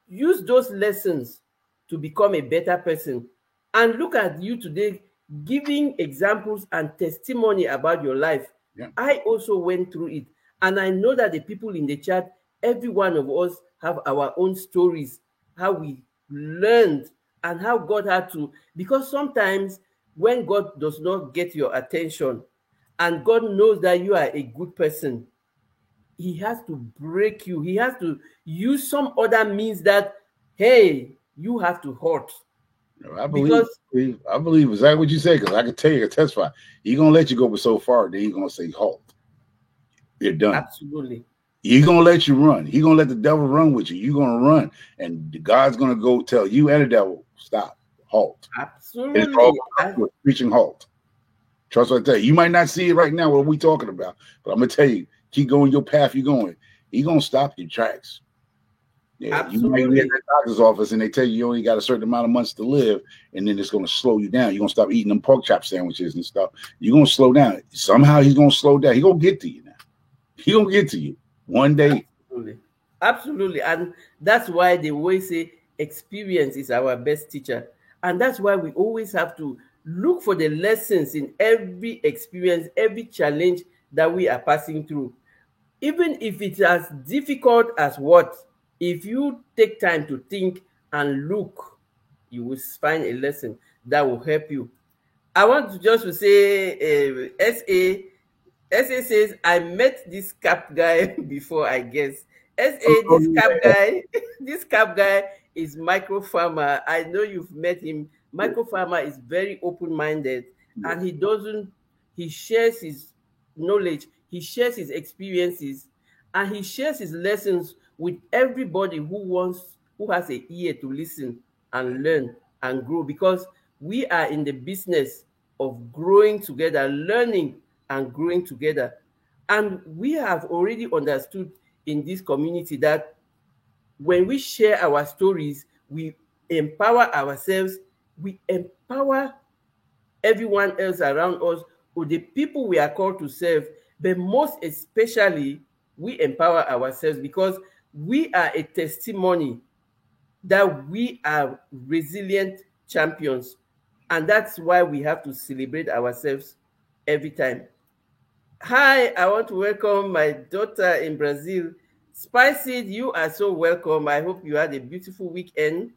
Use those lessons to become a better person. And look at you today giving examples and testimony about your life. Yeah. I also went through it. And I know that the people in the chat, every one of us have our own stories, how we learned and how God had to, because sometimes when God does not get your attention and God knows that you are a good person, he has to break you. He has to use some other means that, hey, you have to hurt. I Because believe exactly what you say, because I can tell you, I can testify. He's gonna let you go so far, then he's gonna say halt. You're done. absolutely. He's gonna let you run. He's gonna let the devil run with you. You're gonna run, and God's gonna go tell you and the devil, stop, halt. Absolutely. It's all preaching halt. Trust what I tell you. You might not see it right now, what we talking about, but I'm gonna tell you, keep going your path you're going. He's gonna stop your tracks. Yeah, absolutely. you might be at the doctor's office and they tell you only got a certain amount of months to live, and then it's gonna slow you down. You're gonna stop eating them pork chop sandwiches and stuff. You're gonna slow down. Somehow he's gonna slow down. He's gonna get to you now. He's gonna get to you one day. Absolutely. Absolutely. And that's why they always say experience is our best teacher. And that's why we always have to look for the lessons in every experience, every challenge that we are passing through. Even if it's as difficult as what, if you take time to think and look, you will find a lesson that will help you. I want to just to say, SA says, I met this cap guy before, I guess. This cap guy, this cap guy is Micro Farmer. I know you've met him. Micro Farmer is very open-minded, and he shares his knowledge, he shares his experiences, and he shares his lessons with everybody who has an ear to listen and learn and grow, because we are in the business of growing together, learning and growing together. And we have already understood in this community that when we share our stories, we empower ourselves, we empower everyone else around us, or the people we are called to serve, but most especially, we empower ourselves because we are a testimony that we are resilient champions. And that's why we have to celebrate ourselves every time. Hi, I want to welcome my daughter in Brazil. Spicy, you are so welcome. I hope you had a beautiful weekend.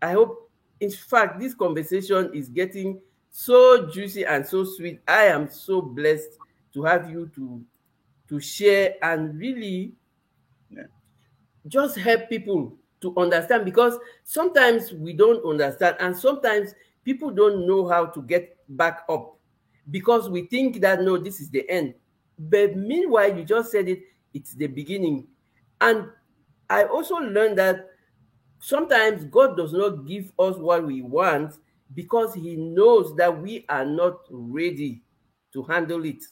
I hope, in fact, this conversation is getting so juicy and so sweet. I am so blessed to have you to share and really just help people to understand, because sometimes we don't understand and sometimes people don't know how to get back up because we think that no, this is the end. But meanwhile, you just said it, it's the beginning. And I also learned that sometimes God does not give us what we want because he knows that we are not ready to handle it.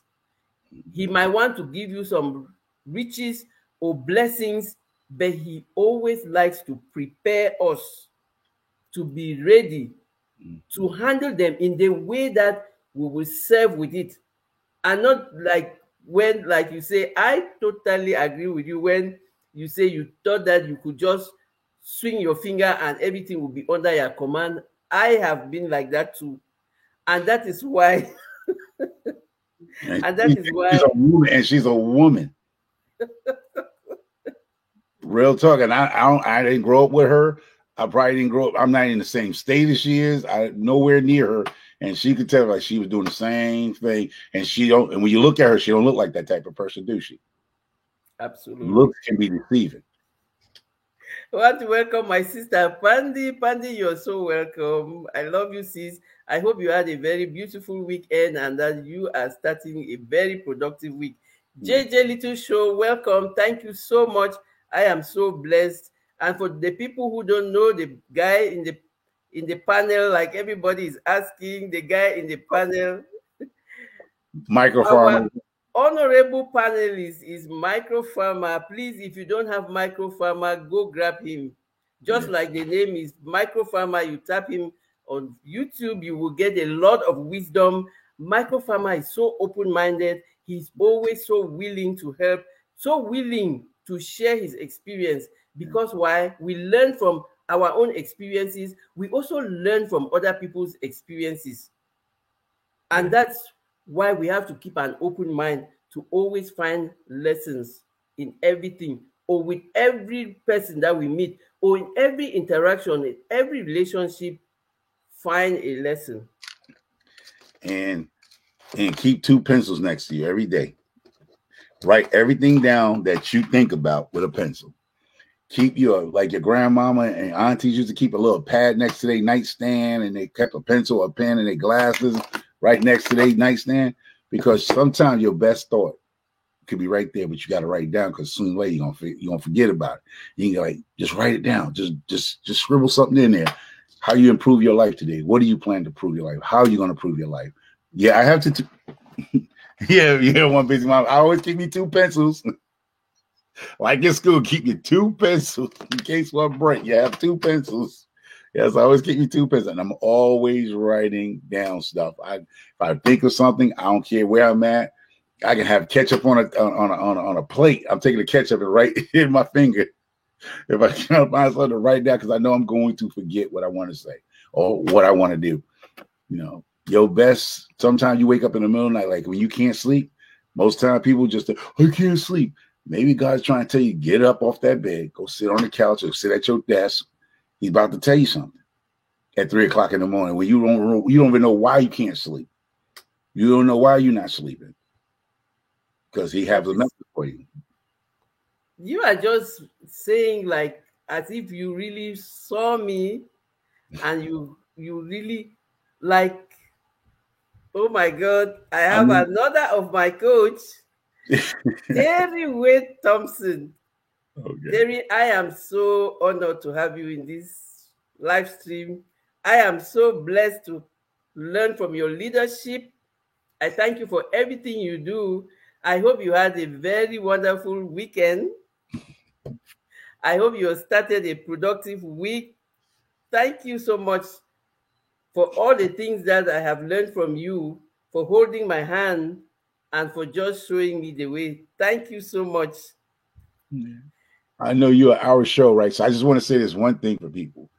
He might want to give you some riches or blessings, but he always likes to prepare us to be ready to handle them in the way that we will serve with it. And not like when, like you say, I totally agree with you when you say you thought that you could just swing your finger and everything will be under your command. I have been like that too. And that is why she's a woman. Real talk. And I didn't grow up with her. I probably didn't grow up. I'm not in the same state as she is. I nowhere near her. And she could tell like she was doing the same thing. And and when you look at her, she don't look like that type of person, do she? Absolutely. Looks can be deceiving. I want to welcome my sister Pandy. Pandy, you're so welcome. I love you, sis. I hope you had a very beautiful weekend and that you are starting a very productive week. JJ Little Show, welcome. Thank you so much. I am so blessed. And for the people who don't know the guy in the panel, like everybody is asking, the guy in the panel, Micro Farmer. Honorable panelist is Micro Farmer. Please, if you don't have Micro Farmer, go grab him. Just like the name is Micro Farmer, you tap him on YouTube, you will get a lot of wisdom. Micro Farmer is so open-minded. He's always so willing to help, so willing to share his experience. Because why? We learn from our own experiences. We also learn from other people's experiences. And that's why we have to keep an open mind to always find lessons in everything, or with every person that we meet, or in every interaction, in every relationship, find a lesson. And keep two pencils next to you every day. Write everything down that you think about with a pencil. Keep like your grandmama and aunties used to keep a little pad next to their nightstand, and they kept a pencil, a pen, and their glasses right next to their nightstand, because sometimes your best thought could be right there, but you got to write it down, because sooner or later you're gonna forget about it. You can like just write it down, just scribble something in there. How you improve your life today? What do you plan to improve your life? How are you gonna improve your life? Yeah, I have to. Yeah, one busy mom. I always keep me two pencils. Like in school, keep you two pencils in case one break. You have two pencils. Yes, I always keep me two pencils, and I'm always writing down stuff. If I think of something, I don't care where I'm at. I can have ketchup on a plate. I'm taking the ketchup and right in my finger. If I can't find something to write down, because I know I'm going to forget what I want to say or what I want to do. Your best. Sometimes you wake up in the middle of the night, like when you can't sleep. Most time people just say, I can't sleep. Maybe God's trying to tell you, get up off that bed, go sit on the couch or sit at your desk. He's about to tell you something at 3 o'clock in the morning when you don't even know why you can't sleep. You don't know why you're not sleeping, because he has a message for you. You are just saying like as if you really saw me, and you really like, oh my God, I have another of my coach, Terry Wade Thompson. Okay. Terry, I am so honored to have you in this live stream. I am so blessed to learn from your leadership. I thank you for everything you do. I hope you had a very wonderful weekend. I hope you have started a productive week. Thank you so much for all the things that I have learned from you, for holding my hand, and for just showing me the way. Thank you so much. I know you're our show, right? So I just want to say this one thing for people.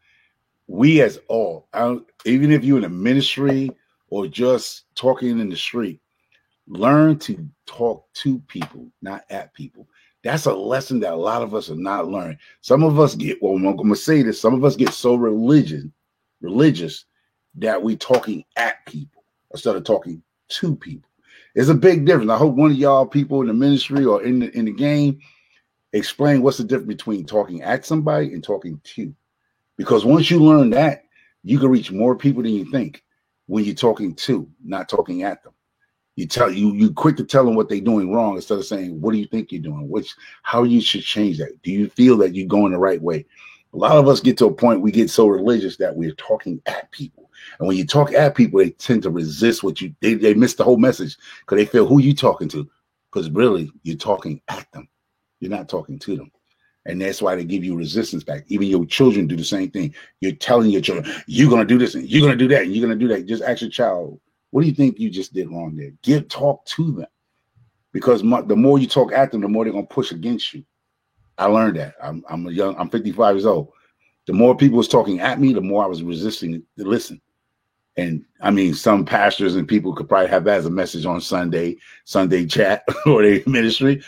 We as all, even if you're in a ministry or just talking in the street, learn to talk to people, not at people. That's a lesson that a lot of us are not learning. Some of us get, well, I'm going to say this, some of us get so religious that we talking at people instead of talking to people. There's a big difference. I hope one of y'all people in the ministry or in the game explain what's the difference between talking at somebody and talking to. Because once you learn that, you can reach more people than you think when you're talking to, not talking at them. You quick to tell them what they're doing wrong instead of saying, what do you think you're doing? How you should change that? Do you feel that you're going the right way? A lot of us get to a point we get so religious that we're talking at people. And when you talk at people, they tend to resist they miss the whole message because they feel who you talking to. Because really, you're talking at them. You're not talking to them. And that's why they give you resistance back. Even your children do the same thing. You're telling your children, you're going to do this and you're going to do that and you're going to do that. Just ask your child, what do you think you just did wrong there? Talk to them. Because the more you talk at them, the more they're going to push against you. I learned that. I'm 55 years old. The more people was talking at me, the more I was resisting to listen. And I mean, some pastors and people could probably have that as a message on Sunday chat or their ministry.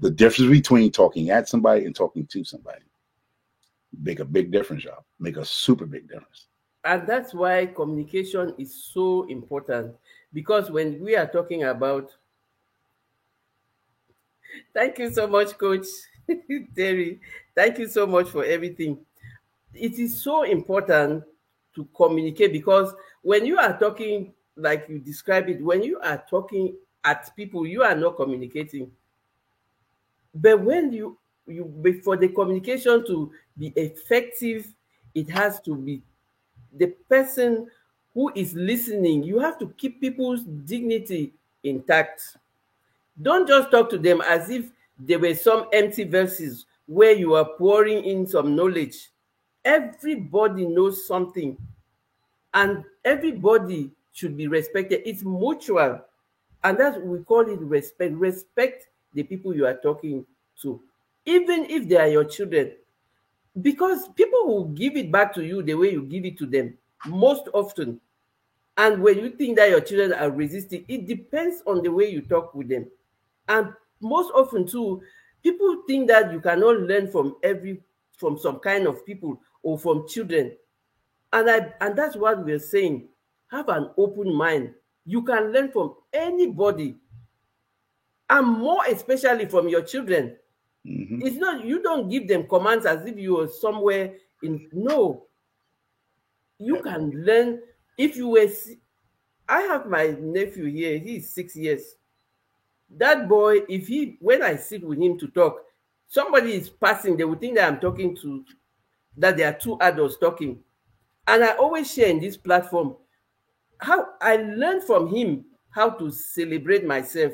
The difference between talking at somebody and talking to somebody make a big difference, y'all. Make a super big difference. And that's why communication is so important, because when we are talking about, thank you so much, Coach Terry. Thank you so much for everything. It is so important to communicate, because when you are talking, like you describe it, when you are talking at people, you are not communicating. But when you for the communication to be effective, it has to be the person who is listening. You have to keep people's dignity intact. Don't just talk to them as if they were some empty verses where you are pouring in some knowledge. Everybody knows something, and everybody should be respected. It's mutual, and that's what we call it respect. Respect the people you are talking to, even if they are your children, because people will give it back to you the way you give it to them most often. And when you think that your children are resisting, it depends on the way you talk with them. And most often too, people think that you cannot learn from some kind of people or from children. And that's what we're saying. Have an open mind. You can learn from anybody, and more especially from your children. Hmm. It's not, you don't give them commands as if you were somewhere in. No, you Yep. can learn. If you were, I have my nephew here. He's 6 years. That boy, if he, when I sit with him to talk, somebody is passing, they would think that I'm talking to, that there are two adults talking. And I always share in this platform how I learned from him how to celebrate myself.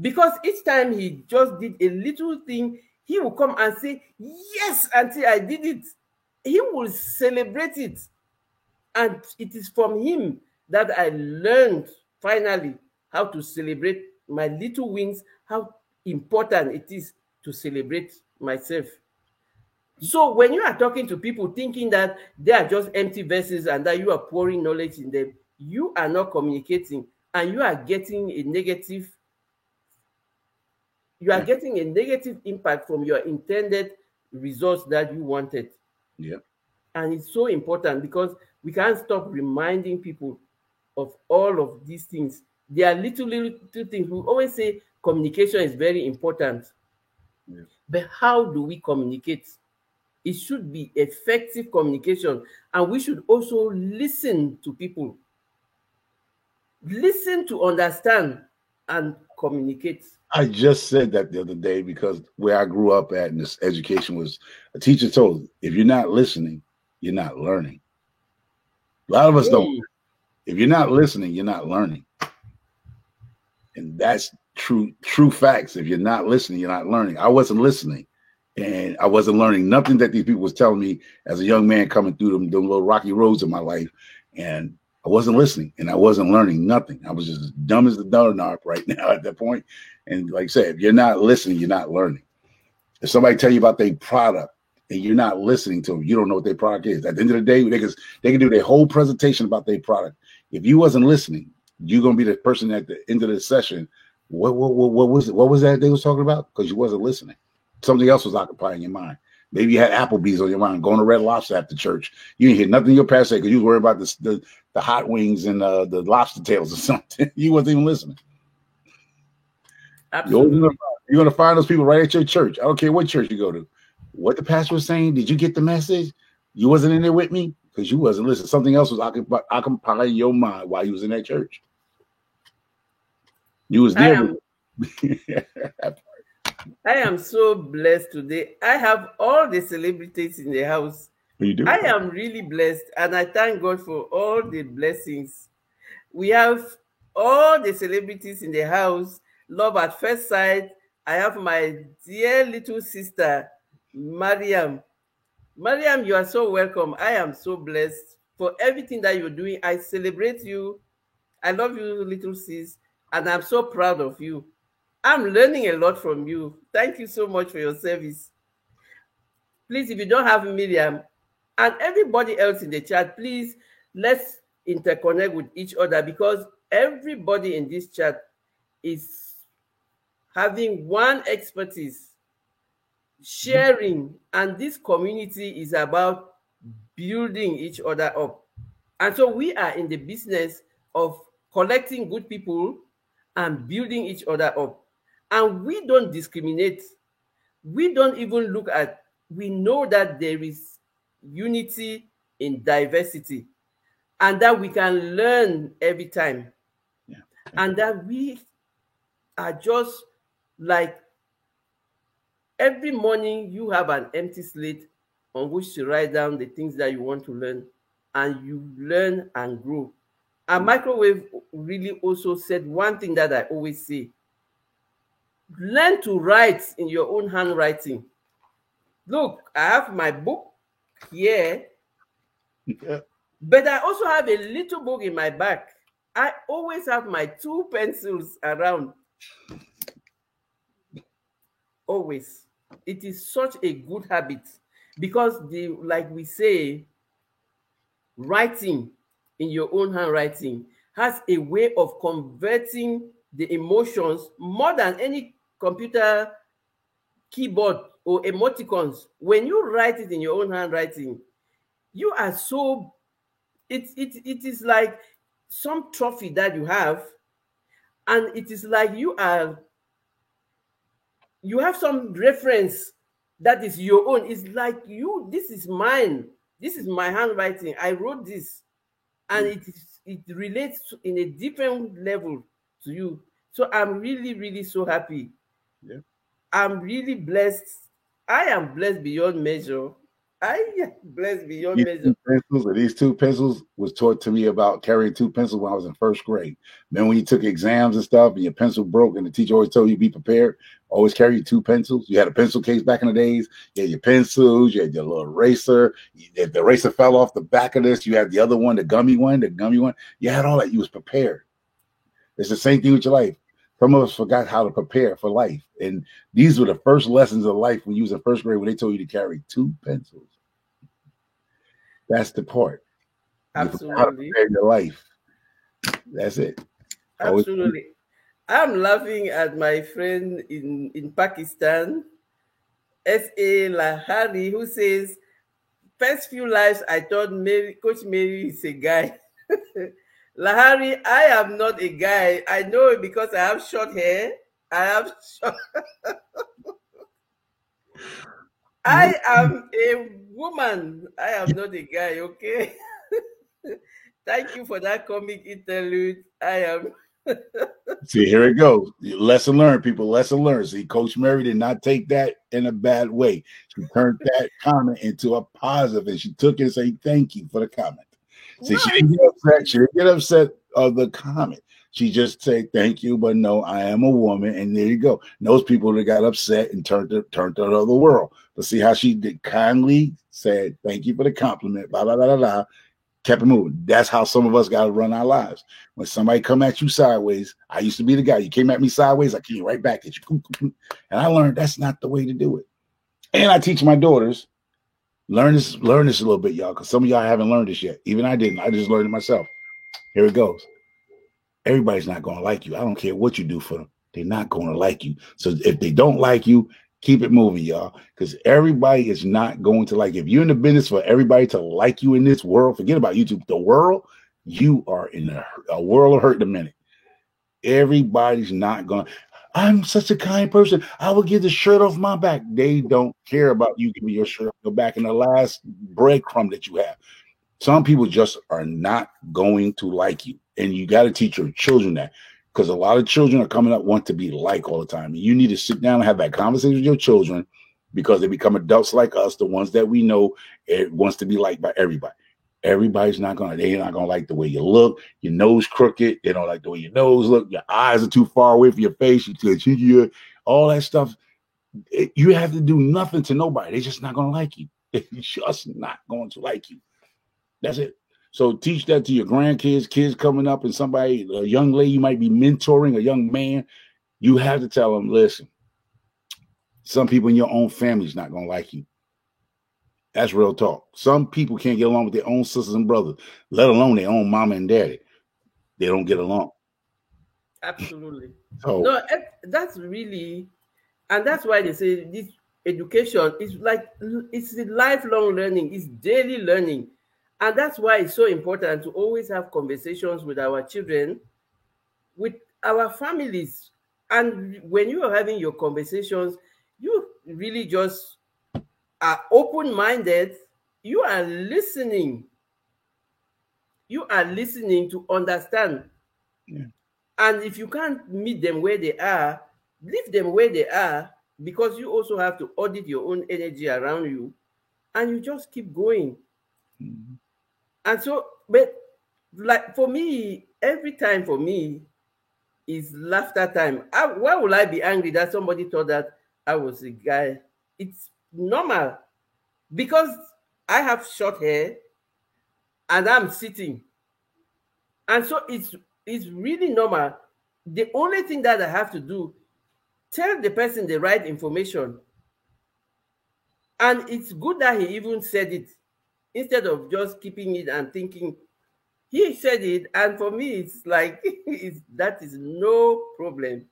Because each time he just did a little thing, he will come and say, "Yes, auntie, I did it." He will celebrate it. And it is from him that I learned finally how to celebrate my little wins, how important it is to celebrate myself. So when you are talking to people thinking that they are just empty vessels and that you are pouring knowledge in them, you are not communicating, and you are Yeah. getting a negative impact from your intended results that you wanted. Yep. And it's so important because we can't stop reminding people of all of these things. There are little things. We always say communication is very important, Yeah. but how do we communicate? It should be effective communication, and we should also listen to people, listen to understand, and communicate. I just said that the other day because where I grew up at in this education was a teacher told, if you're not listening, you're not learning. A lot of us don't. Mm, If you're not listening, you're not learning. And that's true facts. If you're not listening, you're not learning. I wasn't listening, and I wasn't learning nothing that these people was telling me as a young man coming through them little rocky roads in my life. And I wasn't listening, and I wasn't learning nothing. I was just as dumb as the doorknob right now at that point. And like I said, if you're not listening, you're not learning. If somebody tell you about their product and you're not listening to them, you don't know what their product is. At the end of the day, they can do their whole presentation about their product. If you wasn't listening, you're gonna be the person at the end of the session. What was it? What was that they was talking about? Because you wasn't listening. Something else was occupying your mind. Maybe you had Applebee's on your mind, going to Red Lobster after church. You didn't hear nothing your pastor said because you was worried about the hot wings and the lobster tails or something. You wasn't even listening. absolutely. You're gonna find those people right at your church. I don't care what church you go to. What the pastor was saying, did you get the message? You wasn't in there with me because you wasn't listening. Something else was occupying your mind while you was in that church. You was I there. am I am so blessed today. I have all the celebrities in the house. You do. I am really blessed, and I thank God for all the blessings. We have all the celebrities in the house. Love at first sight. I have my dear little sister, Mariam. Mariam, you are so welcome. I am so blessed for everything that you're doing. I celebrate you. I love you, little sis, and I'm so proud of you. I'm learning a lot from you. Thank you so much for your service. Please, if you don't have Miriam and everybody else in the chat, please let's interconnect with each other because everybody in this chat is having one expertise, sharing, and this community is about building each other up. And so we are in the business of collecting good people and building each other up. And we don't discriminate. We don't even look at, we know that there is unity in diversity and that we can learn every time. Yeah. And that we are just like every morning you have an empty slate on which to write down the things that you want to learn, and you learn and grow. And Microwave really also said one thing that I always say: learn to write in your own handwriting. Look, I have my book here, Yeah. but I also have a little book in my back. I always have my two pencils around. Always. It is such a good habit because like we say, writing in your own handwriting has a way of converting the emotions more than any computer keyboard or emoticons. When you write it in your own handwriting, you are so, it is like some trophy that you have, and it is like you have some reference that is your own. It's like, this is mine, this is my handwriting, I wrote this, and it relates in a different level to you. So I'm really, really so happy. Yeah. I'm really blessed. I am blessed beyond measure. I am blessed beyond These measure. two pencils, or these two pencils was taught to me about carrying two pencils when I was in first grade. Then when you took exams and stuff and your pencil broke and the teacher always told you be prepared, always carry two pencils. You had a pencil case back in the days. You had your pencils, you had your little eraser. If the eraser fell off the back of this, you had the other one, the gummy one. You had all that. You was prepared. It's the same thing with your life. Some of us forgot how to prepare for life. And these were the first lessons of life when you was in first grade, when they told you to carry two pencils. That's the part. You how to Absolutely. prepare your life. That's it. Always. Absolutely. I'm laughing at my friend in Pakistan, S.A. Lahari, who says, first few lives I thought Coach Mary is a guy. Lahari, I am not a guy. I know it because I have short hair. I have short. I am a woman. I am not a guy, okay? Thank you for that comic interlude. I am. See, here it goes. Lesson learned, people. Lesson learned. See, Coach Mary did not take that in a bad way. She turned that comment into a positive, and she took it and said, "Thank you for the comment." See, No, she didn't get upset. She didn't get upset of the comment. She just said, "Thank you, but no, I am a woman," and there you go. And those people that got upset and turned to the other world. But see how she did kindly said, "Thank you for the compliment." Blah blah blah blah blah. Kept it moving. That's how some of us got to run our lives. When somebody come at you sideways, I used to be the guy. You came at me sideways, I came right back at you. And I learned that's not the way to do it. And I teach my daughters, learn this a little bit, y'all, because some of y'all haven't learned this yet. Even I didn't. I just learned it myself. Here it goes. Everybody's not going to like you. I don't care what you do for them. They're not going to like you. So if they don't like you, keep it moving, y'all, because everybody is not going to like you. If you're in the business for everybody to like you in this world, forget about YouTube. The world, you are in a world of hurt in a minute. Everybody's not going to. I'm such a kind person. I will give the shirt off my back. They don't care about you giving your shirt off your back in the last breadcrumb that you have. Some people just are not going to like you. And you got to teach your children that, because a lot of children are coming up want to be like all the time. You need to sit down and have that conversation with your children, because they become adults like us, the ones that we know it wants to be liked by everybody. Everybody's not going to, they're not going to like the way you look, your nose crooked. They don't like the way your nose look. Your eyes are too far away from your face. You all that stuff. You have to do nothing to nobody. They're just not going to like you. They're just not going to like you. That's it. So teach that to your grandkids, kids coming up, and somebody, a young lady you might be mentoring, a young man. You have to tell them, listen, some people in your own family is not going to like you. That's real talk. Some people can't get along with their own sisters and brothers, let alone their own mama and daddy. They don't get along. absolutely. So No, that's really, and that's why they say this education is like, it's lifelong learning, it's daily learning. And that's why it's so important to always have conversations with our children, with our families. And when you are having your conversations, you really just are open minded. You are listening. You are listening to understand. yeah. And if you can't meet them where they are, leave them where they are, because you also have to audit your own energy around you, and you just keep going. Mm-hmm. And so, but like for me, every time for me is laughter time. Why would I be angry that somebody thought that I was a guy? It's normal because I have short hair and I'm sitting. And so it's really normal. The only thing that I have to do, tell the person the right information. And it's good that he even said it instead of just keeping it and thinking. He said it, and for me, it's like that is no problem.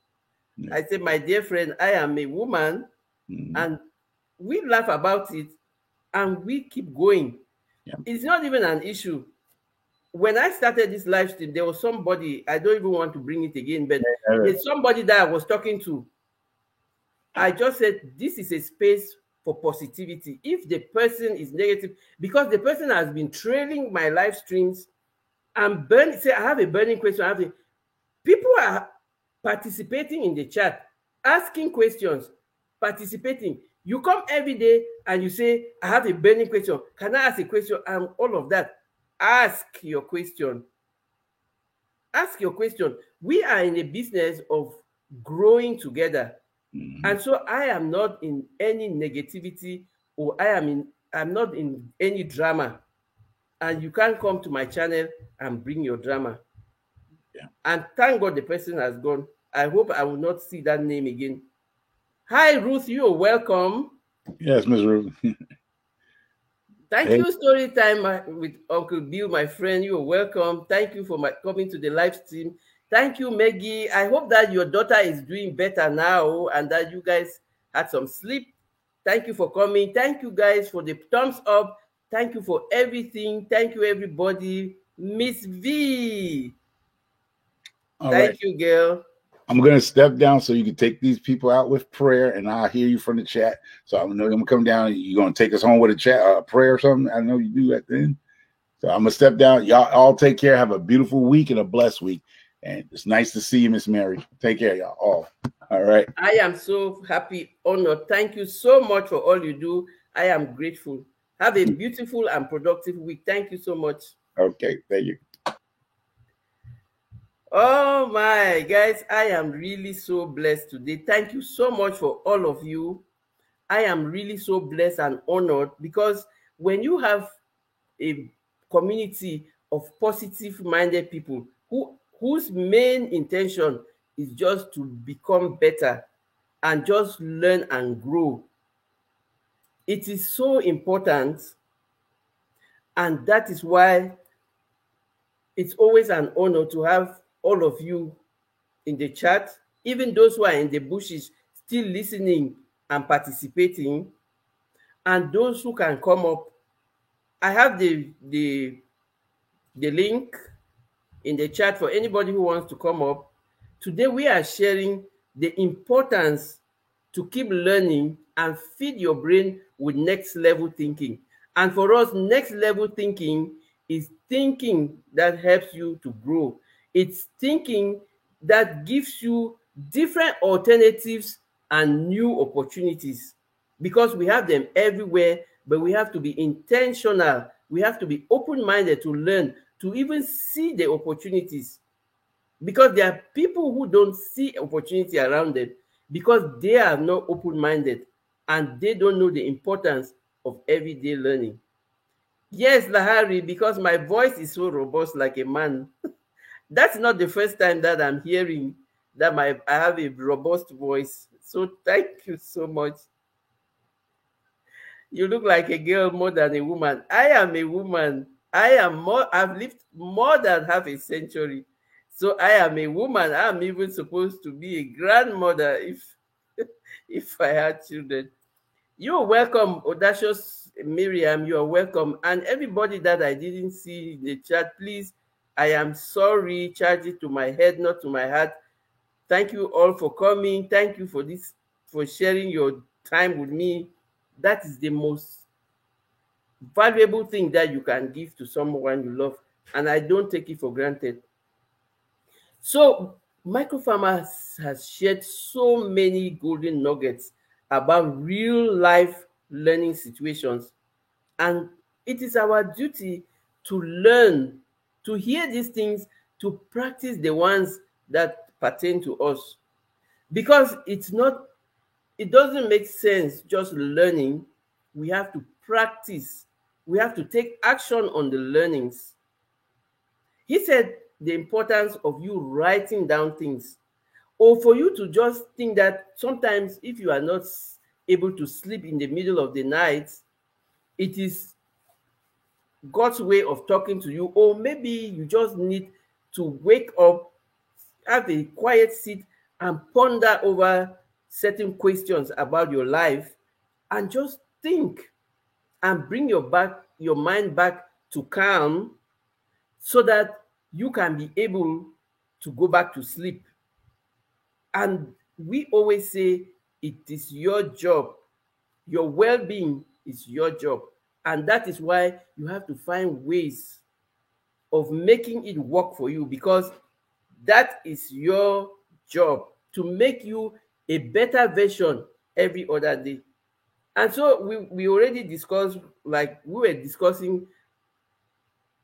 Yeah. I said, my dear friend, I am a woman, and we laugh about it, and we keep going. Yeah. It's not even an issue. When I started this live stream, there was somebody, I don't even want to bring it again, but there's somebody that I was talking to. I just said, this is a space for positivity. If the person is negative, because the person has been trailing my live streams and say, I have a burning question. People are participating in the chat, asking questions, participating. You come every day and you say, I have a burning question. Can I ask a question? And all of that. Ask your question. Ask your question. We are in a business of growing together. And so I am not in any negativity, or I'm not in any drama. And you can't come to my channel and bring your drama. Yeah. And thank God the person has gone. I hope I will not see that name again. Hi, Ruth. You're welcome. Yes, Ms. Ruth. Thank you, story time with Uncle Bill, my friend. You're welcome. Thank you for coming to the live stream. Thank you, Maggie. I hope that your daughter is doing better now and that you guys had some sleep. Thank you for coming. Thank you guys for the thumbs up. Thank you for everything. Thank you, everybody. Miss V. Thank you, girl. I'm going to step down so you can take these people out with prayer, and I'll hear you from the chat. So I'm going to come down. You're going to take us home with a prayer or something. I know you do that then. So I'm going to step down. Y'all all take care. Have a beautiful week and a blessed week. And it's nice to see you, Miss Mary. Take care, y'all all. All right. I am so happy, honored. Thank you so much for all you do. I am grateful. Have a beautiful and productive week. Thank you so much. Okay. Thank you. Oh my guys, I am really so blessed today. Thank you so much for all of you. I am really so blessed and honored, because when you have a community of positive minded people whose main intention is just to become better and just learn and grow, it is so important. And that is why it's always an honor to have all of you in the chat, even those who are in the bushes still listening and participating, and those who can come up. I have the link in the chat for anybody who wants to come up. Today we are sharing the importance to keep learning and feed your brain with next level thinking. And for us, next level thinking is thinking that helps you to grow. It's thinking that gives you different alternatives and new opportunities, because we have them everywhere, but we have to be intentional. We have to be open-minded to learn, to even see the opportunities, because there are people who don't see opportunity around them because they are not open-minded and they don't know the importance of everyday learning. Yes, Lahari, because my voice is so robust like a man. That's not the first time that I'm hearing that I have a robust voice. So thank you so much. You look like a girl more than a woman. I am a woman. I've lived more than half a century. So I am a woman. I'm even supposed to be a grandmother if I had children. You're welcome, Audacious Miriam. You are welcome. And everybody that I didn't see in the chat, please, I am sorry. Charge it to my head, not to my heart. Thank you all for coming. Thank you for sharing your time with me. That is the most valuable thing that you can give to someone you love, and I don't take it for granted. So Microfarmer has shared so many golden nuggets about real life learning situations, and it is our duty to learn, to hear these things, to practice the ones that pertain to us, because it doesn't make sense just learning. We have to practice. We have to take action on the learnings. He said the importance of you writing down things, or for you to just think that sometimes if you are not able to sleep in the middle of the night, it is God's way of talking to you, or maybe you just need to wake up, have a quiet seat, and ponder over certain questions about your life, and just think and bring your mind back to calm, so that you can be able to go back to sleep. And we always say it is your job. Your well-being is your job. And that is why you have to find ways of making it work for you, because that is your job, to make you a better version every other day. And so we already discussed, like we were discussing,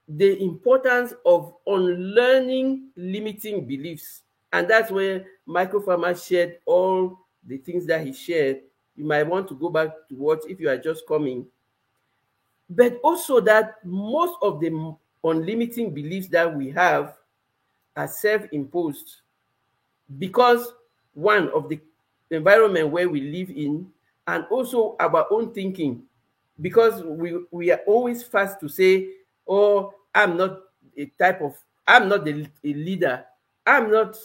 the importance of unlearning limiting beliefs. And that's where Michael Farmer shared all the things that he shared. You might want to go back to watch if you are just coming. But also that most of the unlimiting beliefs that we have are self-imposed, because one of the environment where we live in, and also our own thinking, because we are always fast to say, oh, I'm not a leader, I'm not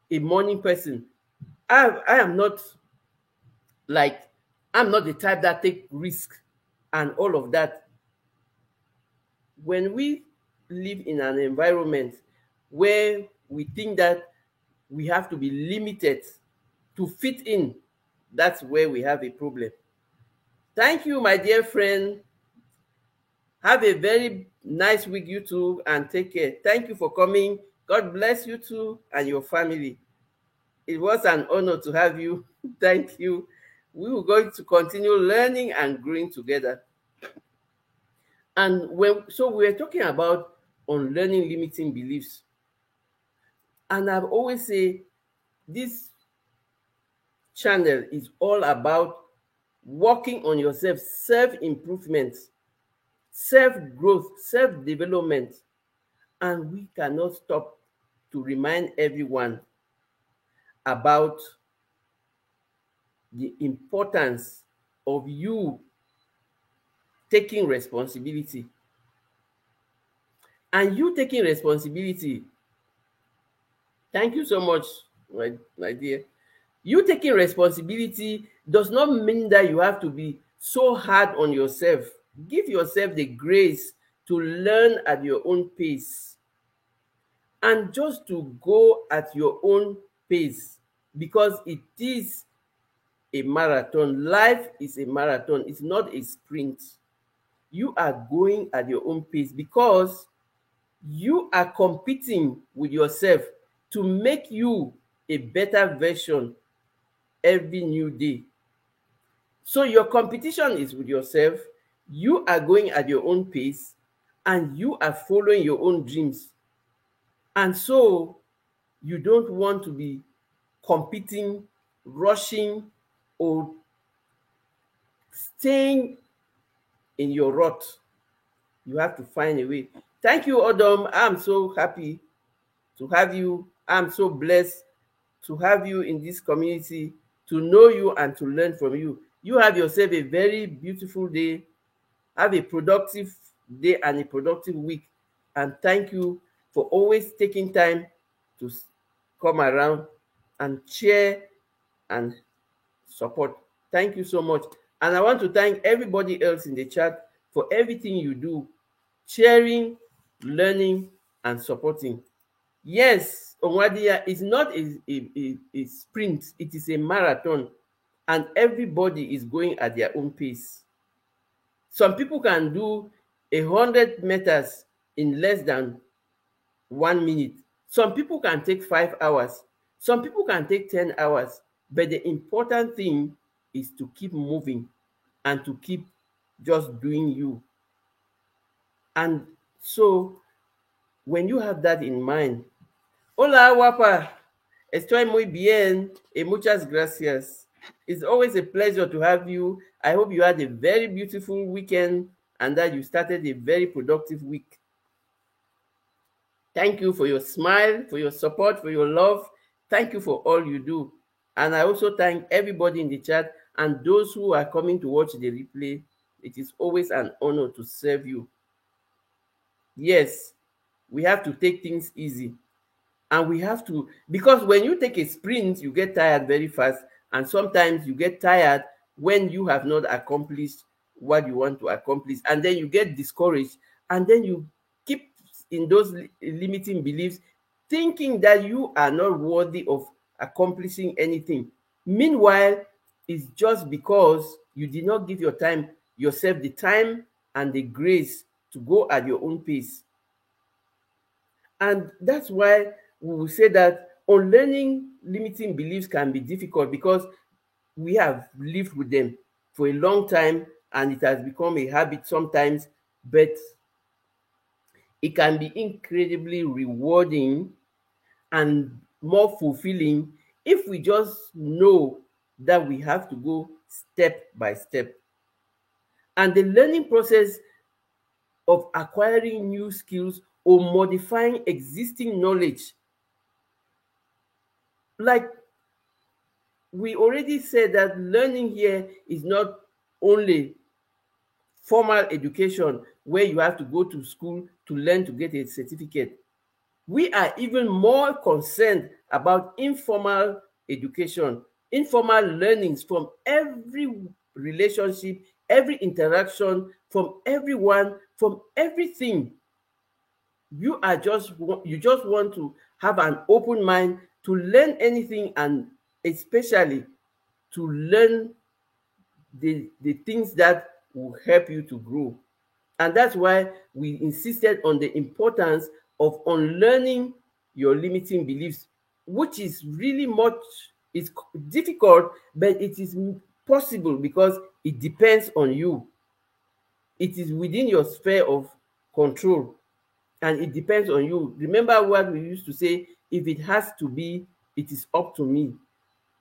a morning person, I am not, like, I'm not the type that take risk and all of that. When we live in an environment where we think that we have to be limited to fit in, that's where we have a problem. Thank you, my dear friend. Have a very nice week, you too, and take care. Thank you for coming. God bless you too and your family. It was an honor to have you. Thank you. We will going to continue learning and growing together. And so we're talking about unlearning limiting beliefs. And I've always say this channel is all about working on yourself, self-improvement, self-growth, self-development. And we cannot stop to remind everyone about the importance of you taking responsibility. And you taking responsibility, thank you so much, my dear. You taking responsibility does not mean that you have to be so hard on yourself. Give yourself the grace to learn at your own pace, and just to go at your own pace, because it is a marathon. Life is a marathon, it's not a sprint. You are going at your own pace because you are competing with yourself to make you a better version every new day. So your competition is with yourself. You are going at your own pace, and you are following your own dreams. And so you don't want to be competing, rushing, or staying in your rut. You have to find a way. Thank you, Odom. I'm so happy to have you. I'm so blessed to have you in this community, to know you and to learn from you. You have yourself a very beautiful day. Have a productive day and a productive week. And thank you for always taking time to come around and share and support. Thank you so much. And I want to thank everybody else in the chat for everything you do, sharing, learning, and supporting. Yes, Onwadia is not a sprint, it is a marathon, and everybody is going at their own pace. Some people can do 100 meters in less than 1 minute. Some people can take 5 hours. Some people can take 10 hours. But the important thing is to keep moving and to keep just doing you. And so when you have that in mind, hola, Wapa, estoy muy bien y muchas gracias. It's always a pleasure to have you. I hope you had a very beautiful weekend and that you started a very productive week. Thank you for your smile, for your support, for your love. Thank you for all you do. And I also thank everybody in the chat and those who are coming to watch the replay. It is always an honor to serve you. Yes, we have to take things easy. And we have to, because when you take a sprint, you get tired very fast. And sometimes you get tired when you have not accomplished what you want to accomplish. And then you get discouraged. And then you keep in those limiting beliefs, thinking that you are not worthy of accomplishing anything. Meanwhile, it's just because you did not give yourself the time and the grace to go at your own pace. And that's why we will say that unlearning limiting beliefs can be difficult, because we have lived with them for a long time and it has become a habit sometimes, but it can be incredibly rewarding and more fulfilling if we just know that we have to go step by step. And the learning process of acquiring new skills or modifying existing knowledge, like we already said, that learning here is not only formal education where you have to go to school to learn to get a certificate. We are even more concerned about informal education, informal learnings from every relationship, every interaction, from everyone, from everything. You just want to have an open mind to learn anything, and especially to learn the things that will help you to grow. And that's why we insisted on the importance of unlearning your limiting beliefs, which is really much, it's difficult, but it is possible because it depends on you. It is within your sphere of control and it depends on you. Remember what we used to say, if it has to be, it is up to me.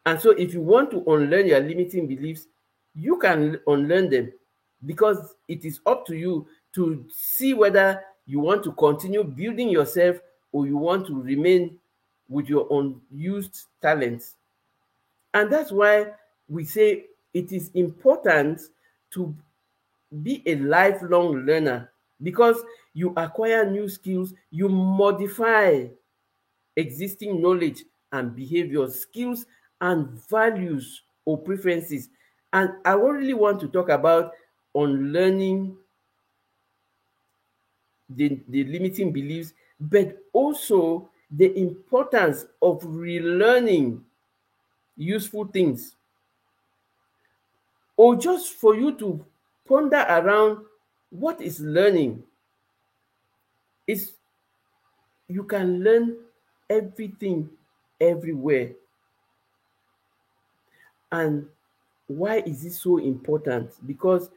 And so if you want to unlearn your limiting beliefs, you can unlearn them, because it is up to you to see whether you want to continue building yourself or you want to remain with your unused talents. And that's why we say it is important to be a lifelong learner, because you acquire new skills, you modify existing knowledge and behavior, skills and values or preferences. And I really want to talk about unlearning the limiting beliefs, but also the importance of relearning useful things, or just for you to ponder around what is learning. Is you can learn everything everywhere. And why is it so important? Because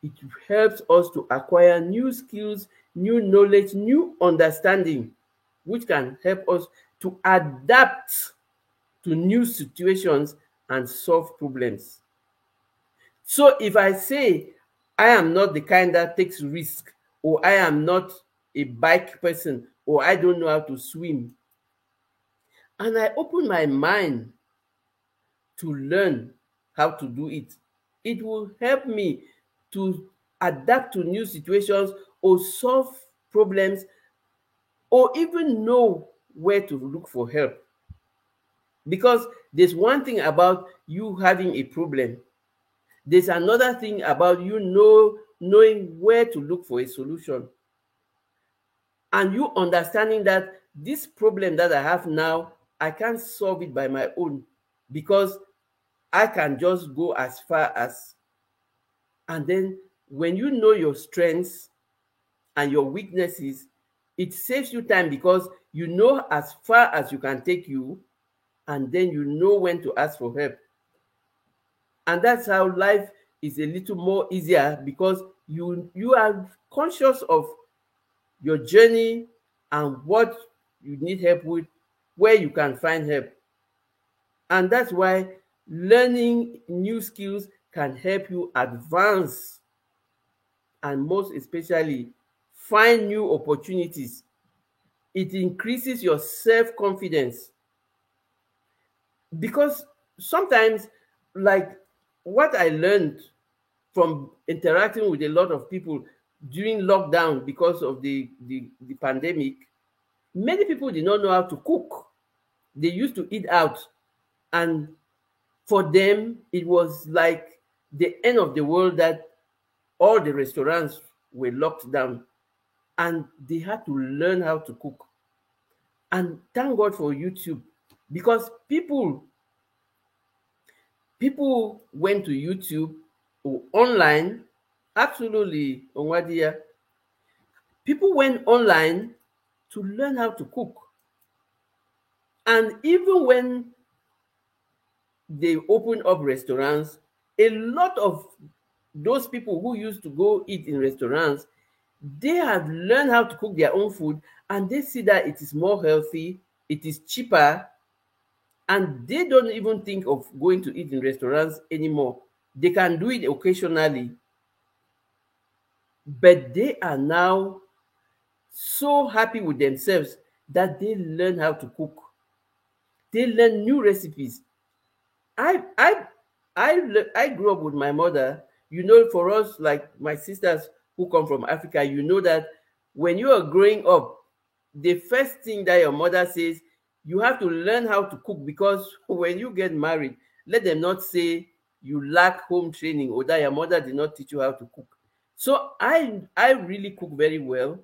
it helps us to acquire new skills, new knowledge, new understanding, which can help us to adapt to new situations and solve problems. So if I say I am not the kind that takes risk, or I am not a bike person, or I don't know how to swim, and I open my mind to learn how to do it, it will help me to adapt to new situations or solve problems, or even know where to look for help. Because there's one thing about you having a problem, there's another thing about knowing where to look for a solution, and you understanding that this problem that I have now, I can't solve it by my own, because I can just go as far as. And then when you know your strengths and your weaknesses, it saves you time, because you know as far as you can take you, and then you know when to ask for help. And that's how life is a little more easier, because you are conscious of your journey and what you need help with, where you can find help. And that's why learning new skills can help you advance, and most especially find new opportunities. It increases your self-confidence, because sometimes, like what I learned from interacting with a lot of people, during lockdown because of the pandemic, many people did not know how to cook. They used to eat out, and for them it was like the end of the world, that all the restaurants were locked down and they had to learn how to cook. And thank God for YouTube, because people went to YouTube or online. Absolutely, Onwadia. People went online to learn how to cook. And even when they opened up restaurants, a lot of those people who used to go eat in restaurants, they have learned how to cook their own food, and they see that it is more healthy, it is cheaper, and they don't even think of going to eat in restaurants anymore. They can do it occasionally, but they are now so happy with themselves that they learn how to cook. They learn new recipes. I I I grew up with my mother. You know, for us, like my sisters who come from Africa, you know that when you are growing up, the first thing that your mother says, you have to learn how to cook, because when you get married, let them not say you lack home training or that your mother did not teach you how to cook. So I really cook very well.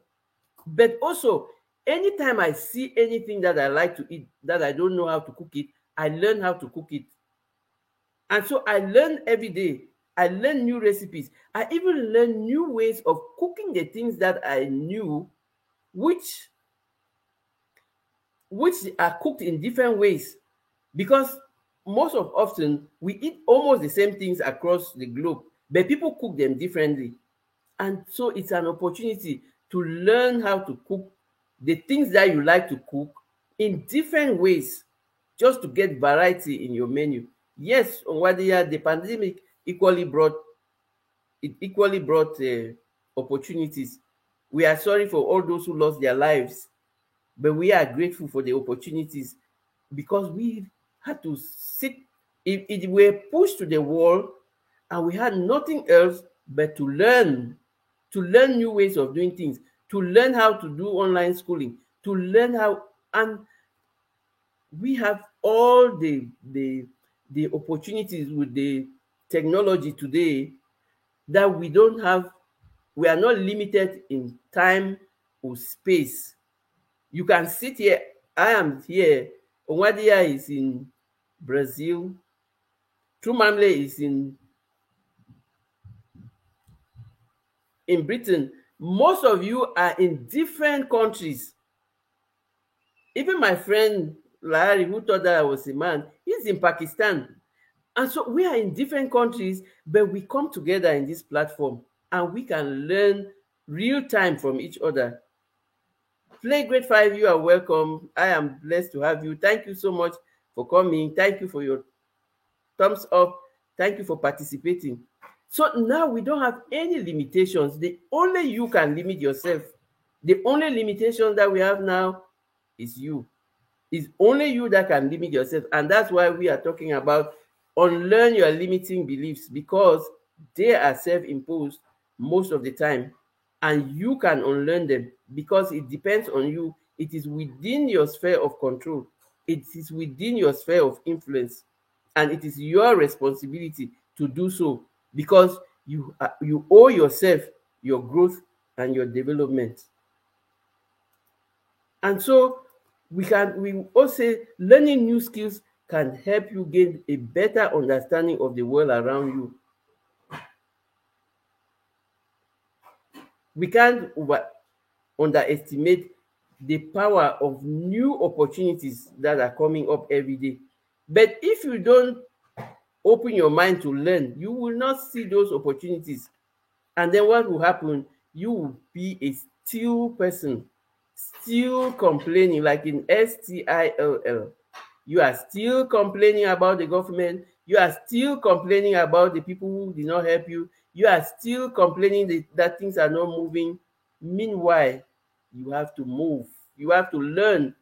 But also, anytime I see anything that I like to eat that I don't know how to cook it, I learn how to cook it. And so I learn every day. I learn new recipes. I even learn new ways of cooking the things that I knew, which which are cooked in different ways. Because most of often we eat almost the same things across the globe, but people cook them differently. And so it's an opportunity to learn how to cook the things that you like to cook in different ways, just to get variety in your menu. Yes, Onwadia, the pandemic equally brought opportunities. We are sorry for all those who lost their lives, but we are grateful for the opportunities, because we had to sit. If we were pushed to the wall and we had nothing else but to learn new ways of doing things, to learn how to do online schooling, to learn how, and we have all the opportunities with the technology today, that we don't have. We are not limited in time or space. You can sit here. I am here. Onwadia is in Brazil. Trumamle is in Britain. Most of you are in different countries. Even my friend Larry, who thought that I was a man, he's in Pakistan. And so we are in different countries, but we come together in this platform and we can learn real time from each other. Play Grade 5, you are welcome. I am blessed to have you. Thank you so much for coming. Thank you for your thumbs up. Thank you for participating. So now we don't have any limitations. The only you can limit yourself. The only limitation that we have now is you. It's only you that can limit yourself. And that's why we are talking about unlearn your limiting beliefs, because they are self-imposed most of the time. And you can unlearn them because it depends on you. It is within your sphere of control. It is within your sphere of influence. And it is your responsibility to do so, because you owe yourself your growth and your development. And so we also say learning new skills can help you gain a better understanding of the world around you. We can't underestimate the power of new opportunities that are coming up every day. But if you don't open your mind to learn, you will not see those opportunities. And then what will happen? You will be a still person, still complaining, like in STILL. You are still complaining about the government. You are still complaining about the people who did not help you. You are still complaining that things are not moving. Meanwhile, you have to move. You have to learn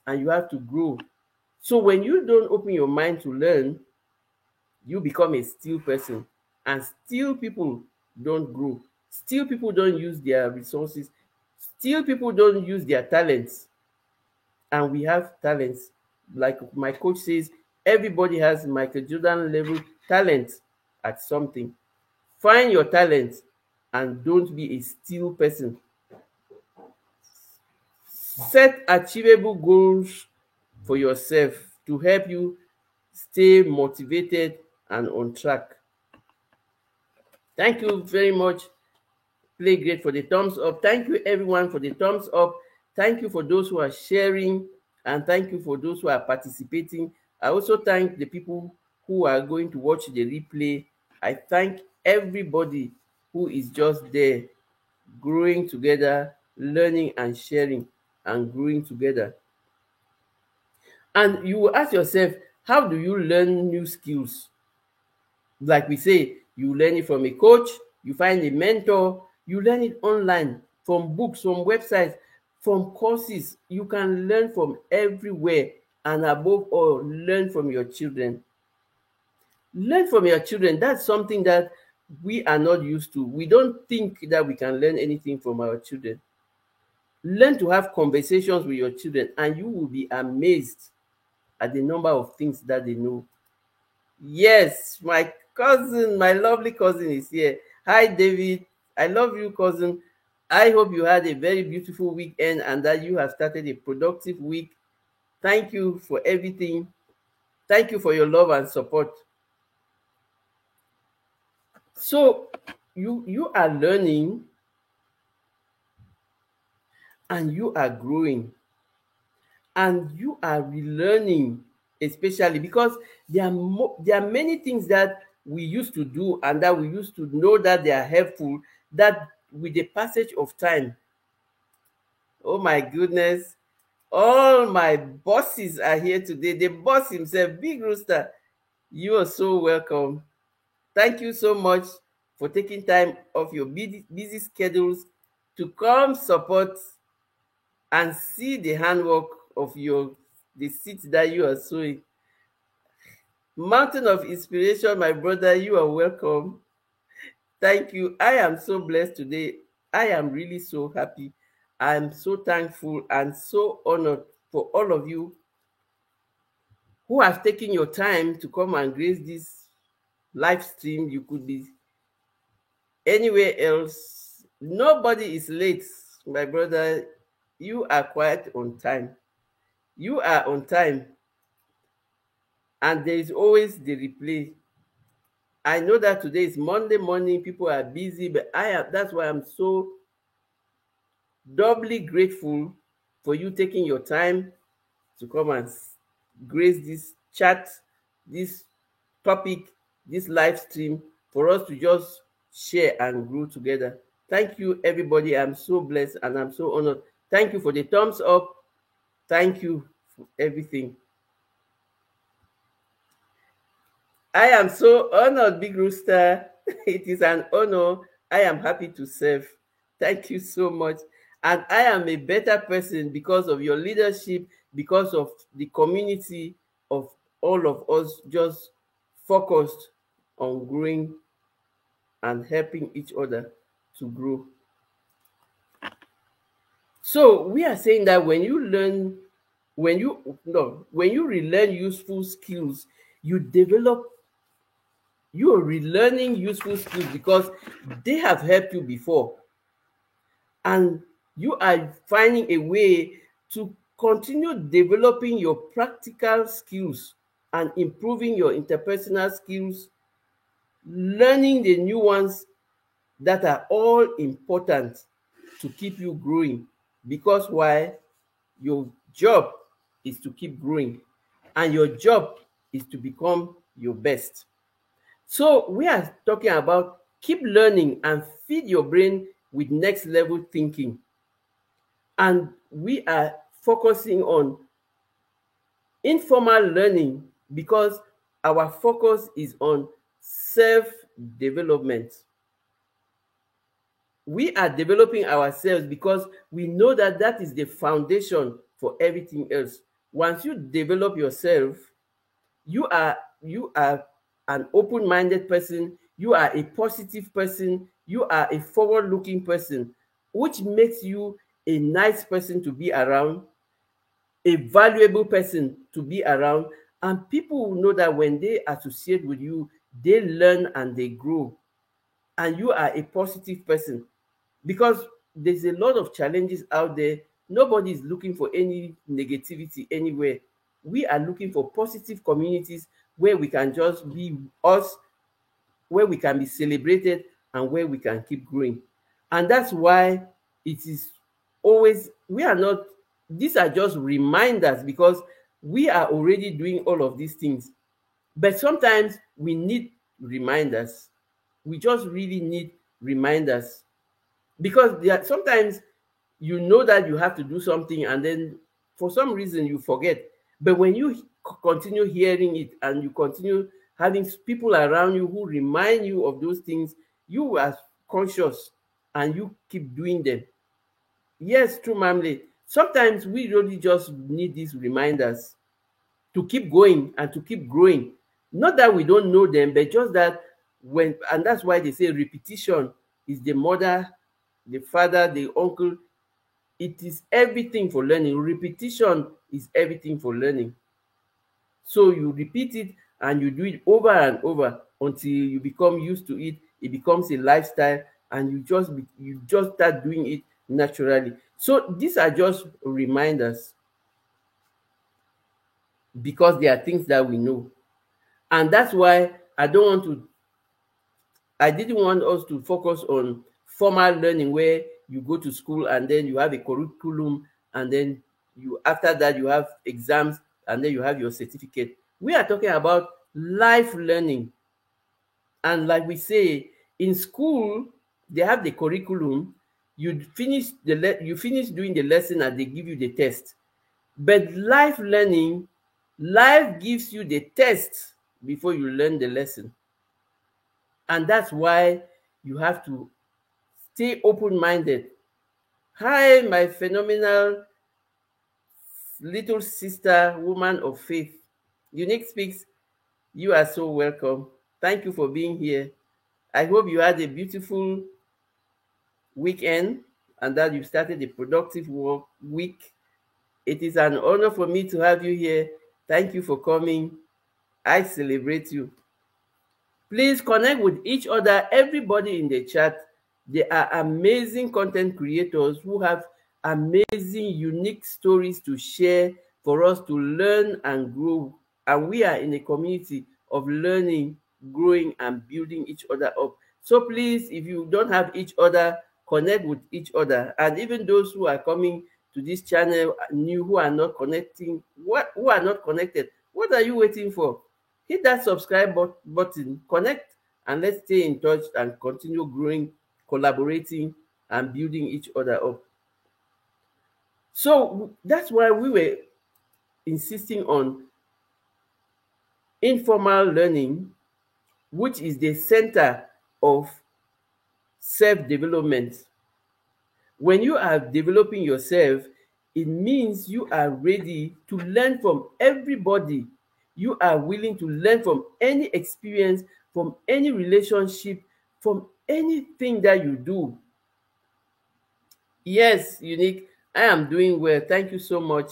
and you have to grow. So when you don't open your mind to learn, you become a still person. And still people don't grow. Still, people don't use their resources. Still, people don't use their talents. And we have talents. Like my coach says, everybody has Michael Jordan level talent at something. Find your talent and don't be a still person. Set achievable goals for yourself to help you stay motivated and on track. Thank you very much, Play Great, for the thumbs up. Thank you, everyone, for the thumbs up. Thank you for those who are sharing, and thank you for those who are participating. I also thank the people who are going to watch the replay. I thank everybody who is just there, growing together, learning and sharing, and growing together. And you will ask yourself, how do you learn new skills? Like we say, you learn it from a coach, you find a mentor, you learn it online, from books, from websites, from courses. You can learn from everywhere, and above all, learn from your children. Learn from your children. That's something that we are not used to. We don't think that we can learn anything from our children. Learn to have conversations with your children, and you will be amazed at the number of things that they know. Yes, my cousin, my lovely cousin is here. Hi, David. I love you, cousin. I hope you had a very beautiful weekend and that you have started a productive week. Thank you for everything. Thank you for your love and support. So you are learning and you are growing and you are relearning, especially because there are many things that we used to do and that we used to know that they are helpful, that with the passage of time, oh my goodness, all my bosses are here today. The boss himself, Big Rooster, you are so welcome. Thank you so much for taking time off your busy schedules to come support and see the handwork of the seeds that you are sowing. Mountain of Inspiration, my brother, you are welcome. Thank you. I am so blessed today. I am really so happy. I'm so thankful and so honored for all of you who have taken your time to come and grace this live stream. You could be anywhere else. Nobody is late, my brother. You are quite on time. You are on time. And there is always the replay. I know that today is Monday morning, people are busy, but that's why I'm so doubly grateful for you taking your time to come and grace this chat, this topic, this live stream, for us to just share and grow together. Thank you, everybody. I'm so blessed and I'm so honored. Thank you for the thumbs up. Thank you for everything. I am so honored, Big Rooster. It is an honor. I am happy to serve. Thank you so much. And I am a better person because of your leadership, because of the community of all of us just focused on growing and helping each other to grow. So we are saying that when you relearn useful skills, you are relearning useful skills because they have helped you before. And you are finding a way to continue developing your practical skills and improving your interpersonal skills, learning the new ones that are all important to keep you growing. Because why? Your job is to keep growing, and your job is to become your best. So we are talking about keep learning and feed your brain with next level thinking. And we are focusing on informal learning because our focus is on self-development. We are developing ourselves because we know that that is the foundation for everything else. Once you develop yourself, you are an open-minded person. You are a positive person. You are a forward-looking person, which makes you a nice person to be around, a valuable person to be around, and people will know that when they associate with you, they learn and they grow, and you are a positive person. Because there's a lot of challenges out there. Nobody is looking for any negativity anywhere. We are looking for positive communities where we can just be us, where we can be celebrated, and where we can keep growing. And that's why it is always, we are not, these are just reminders, because we are already doing all of these things. But sometimes we need reminders. We just really need reminders, because there are, sometimes you know that you have to do something and then for some reason you forget. But when you continue hearing it and you continue having people around you who remind you of those things, you are conscious and you keep doing them. Yes, true, Mamle. Sometimes we really just need these reminders to keep going and to keep growing. Not that we don't know them, but just that when, and that's why they say repetition is the mother, the father, the uncle. It is everything for learning. Repetition is everything for learning. So you repeat it and you do it over and over until you become used to it. It becomes a lifestyle, and you just start doing it naturally. So these are just reminders, because they are things that we know. And that's why I didn't want us to focus on formal learning where you go to school and then you have a curriculum, and then you, after that, you have exams, and then you have your certificate. We are talking about life learning. And like we say, in school, they have the curriculum. You finish doing the lesson and they give you the test. But life learning, life gives you the test before you learn the lesson. And that's why you have to stay open-minded. Hi, my phenomenal little sister, woman of faith. Unique Speaks, you are so welcome. Thank you for being here. I hope you had a beautiful weekend and that you started a productive week. It is an honor for me to have you here. Thank you for coming. I celebrate you. Please connect with each other, everybody in the chat. They are amazing content creators who have amazing, unique stories to share for us to learn and grow. And we are in a community of learning, growing, and building each other up. So please, if you don't have each other, connect with each other. And even those who are coming to this channel new, who are not who are not connected, what are you waiting for? Hit that subscribe button, connect, and let's stay in touch and continue growing, collaborating, and building each other up. So that's why we were insisting on informal learning, which is the center of self-development. When you are developing yourself, it means you are ready to learn from everybody. You are willing to learn from any experience, from any relationship, from anything that you do. Yes, Unique, I am doing well. Thank you so much.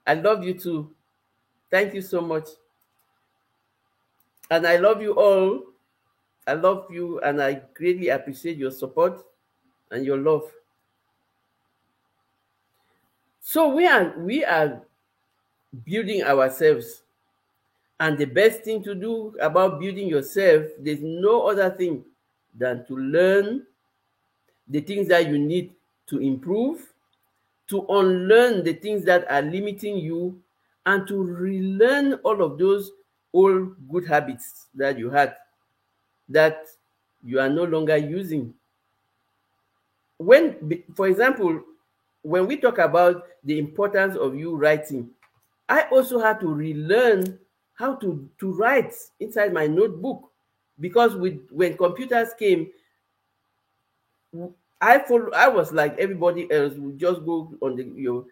I love you too. Thank you so much. And I love you all. I love you, and I greatly appreciate your support and your love. So we are building ourselves. And the best thing to do about building yourself, there's no other thing than to learn the things that you need to improve, to unlearn the things that are limiting you, and to relearn all of those old good habits that you had that you are no longer using. For example, when we talk about the importance of you writing, I also had to relearn how to write inside my notebook, because when computers came, I was like everybody else, would just go on your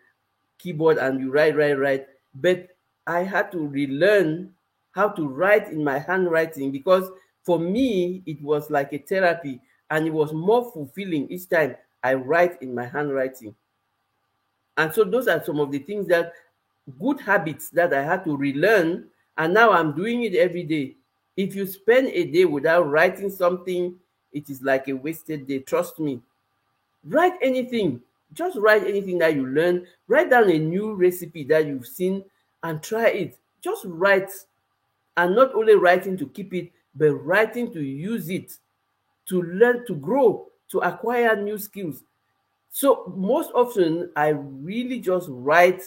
keyboard and you write. But I had to relearn how to write in my handwriting, because For me, it was like a therapy, and it was more fulfilling each time I write in my handwriting. And so those are some of the things that good habits that I had to relearn, and now I'm doing it every day. If you spend a day without writing something, it is like a wasted day. Trust me. Write anything. Just write anything that you learn. Write down a new recipe that you've seen and try it. Just write, and not only writing to keep it, but writing to use it, to learn, to grow, to acquire new skills. So most often I really just write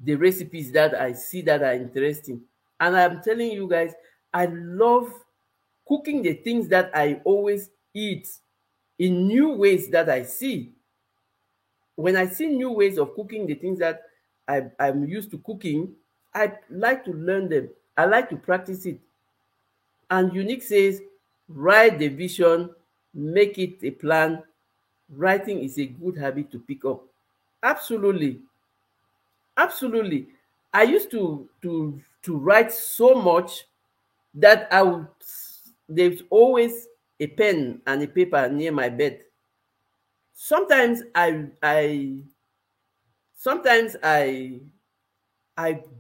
the recipes that I see that are interesting. And I'm telling you guys, I love cooking the things that I always eat in new ways that I see. When I see new ways of cooking the things that I'm used to cooking, I like to learn them. I like to practice it. And Unique says, write the vision, make it a plan. Writing is a good habit to pick up. Absolutely. Absolutely. I used to write so much that there's always a pen and a paper near my bed. Sometimes sometimes I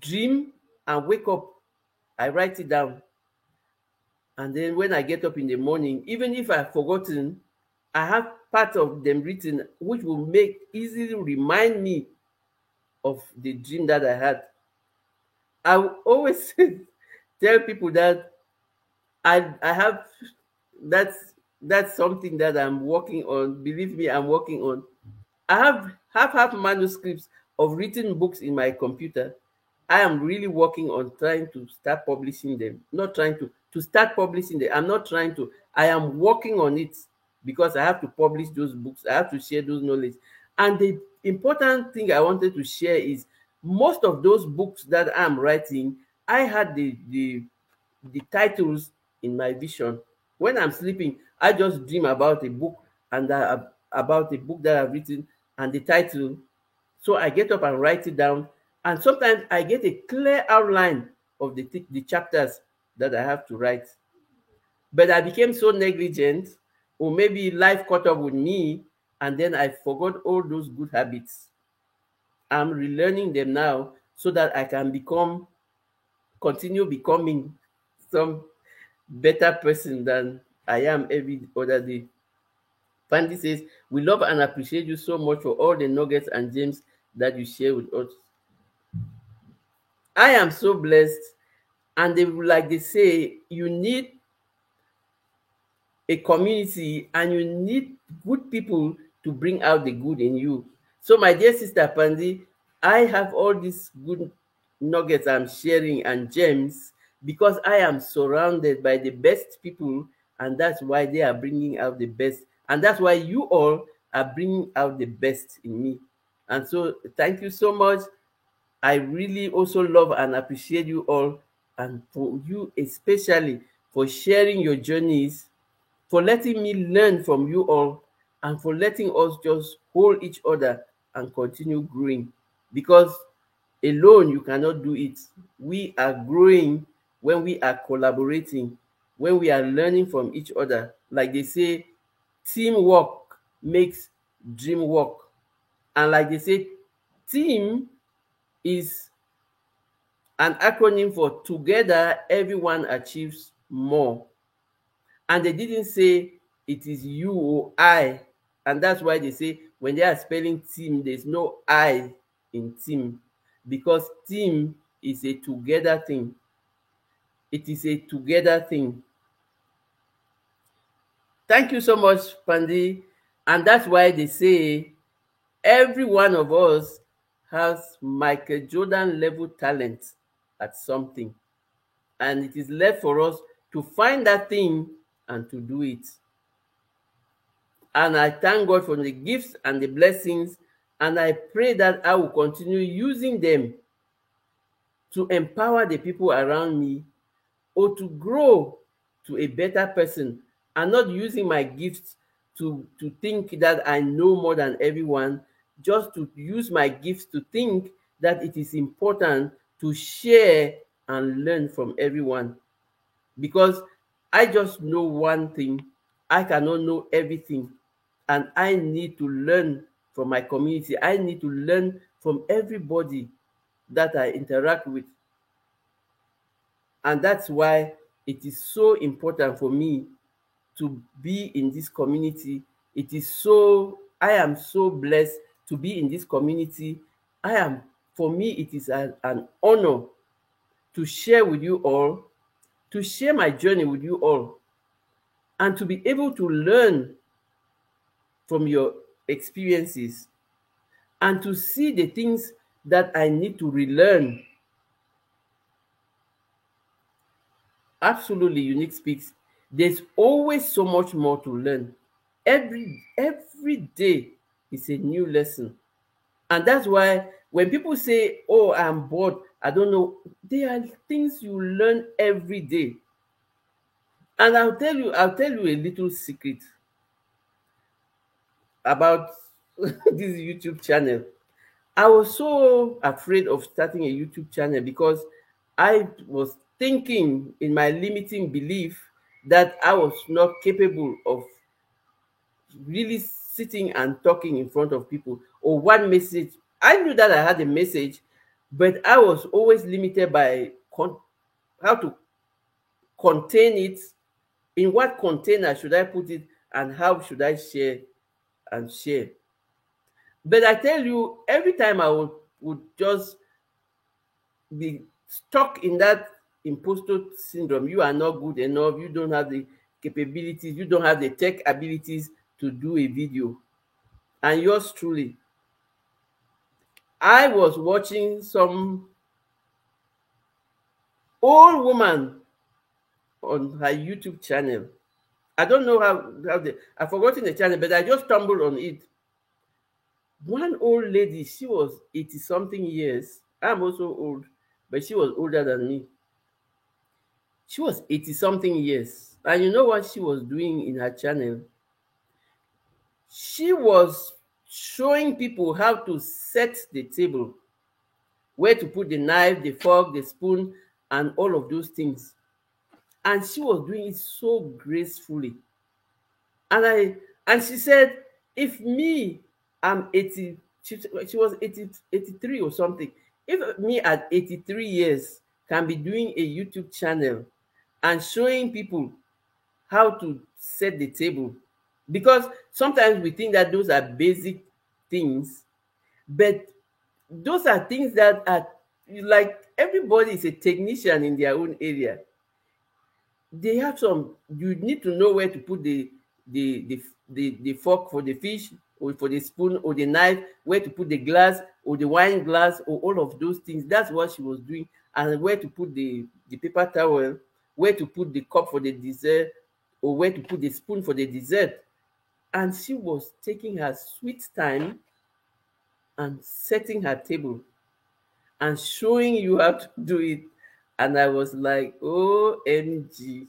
dream and wake up, I write it down. And then when I get up in the morning, even if I've forgotten, I have part of them written, which will make easily remind me of the dream that I had. I will always tell people that I have that's something that I'm working on. Believe me, I'm working on. I have manuscripts of written books in my computer. I am really working on trying to start publishing them. Not trying to start publishing them. I'm not trying to. I am working on it because I have to publish those books. I have to share those knowledge. And the important thing I wanted to share is most of those books that I'm writing, I had the titles in my vision. When I'm sleeping, I just dream about a book and about a book that I've written and the title. So I get up and write it down. And sometimes I get a clear outline of the chapters that I have to write. But I became so negligent, or maybe life caught up with me, and then I forgot all those good habits. I'm relearning them now so that I can continue becoming some better person than I am every other day. Fandy says, we love and appreciate you so much for all the nuggets and gems that you share with us. I am so blessed. And like they say, you need a community and you need good people to bring out the good in you. So, my dear sister Pandy, I have all these good nuggets I'm sharing and gems because I am surrounded by the best people, and that's why they are bringing out the best. And that's why you all are bringing out the best in me. And so, thank you so much. I really also love and appreciate you all, and for you especially for sharing your journeys, for letting me learn from you all, and for letting us just hold each other and continue growing. Because alone you cannot do it. We are growing when we are collaborating, when we are learning from each other. Like they say, teamwork makes dream work. And like they say, team is an acronym for together everyone achieves more. And they didn't say it is you or I. And that's why they say when they are spelling team, there's no I in team, because team is a together thing. It is a together thing. Thank you so much, Pandy. And that's why they say every one of us has Michael Jordan level talent at something. And it is left for us to find that thing and to do it. And I thank God for the gifts and the blessings, and I pray that I will continue using them to empower the people around me or to grow to a better person, and not using my gifts to think that I know more than everyone, just to use my gifts to think that it is important to share and learn from everyone, because I just know one thing. I cannot know everything, and I need to learn from my community. I need to learn from everybody that I interact with. And that's why it is so important for me to be in this community. I am so blessed to be in this community. For me, it is an honor to share with you all, to share my journey with you all, and to be able to learn from your experiences, and to see the things that I need to relearn. Absolutely, Unique Speaks. There's always so much more to learn. Every day is a new lesson. And that's why when people say, "Oh, I'm bored, I don't know," there are things you learn every day. And I'll tell you a little secret about this YouTube channel. I was so afraid of starting a YouTube channel because I was thinking in my limiting belief that I was not capable of really sitting and talking in front of people, or one message. I knew that I had a message, but I was always limited by how to contain it, in what container should I put it, and how should I share. But I tell you, every time I would just be stuck in that imposter syndrome. You are not good enough. You don't have the capabilities. You don't have the tech abilities to do a video. And yours truly, I was watching some old woman on her YouTube channel. I don't know I've forgotten the channel, but I just stumbled on it. One old lady, she was 80 something years. I'm also old, but she was older than me. She was 80 something years. And you know what she was doing in her channel? She was showing people how to set the table, where to put the knife, the fork, the spoon, and all of those things. And she was doing it so gracefully. And she said, if me, I'm 80, she was 80, 83 or something. If me at 83 years can be doing a YouTube channel and showing people how to set the table, because sometimes we think that those are basic things, but those are things that are, like, everybody is a technician in their own area. They have some, you need to know where to put the fork for the fish, or for the spoon or the knife, where to put the glass or the wine glass, or all of those things. That's what she was doing. And where to put the paper towel, where to put the cup for the dessert, or where to put the spoon for the dessert. And she was taking her sweet time and setting her table and showing you how to do it. And I was like, OMG.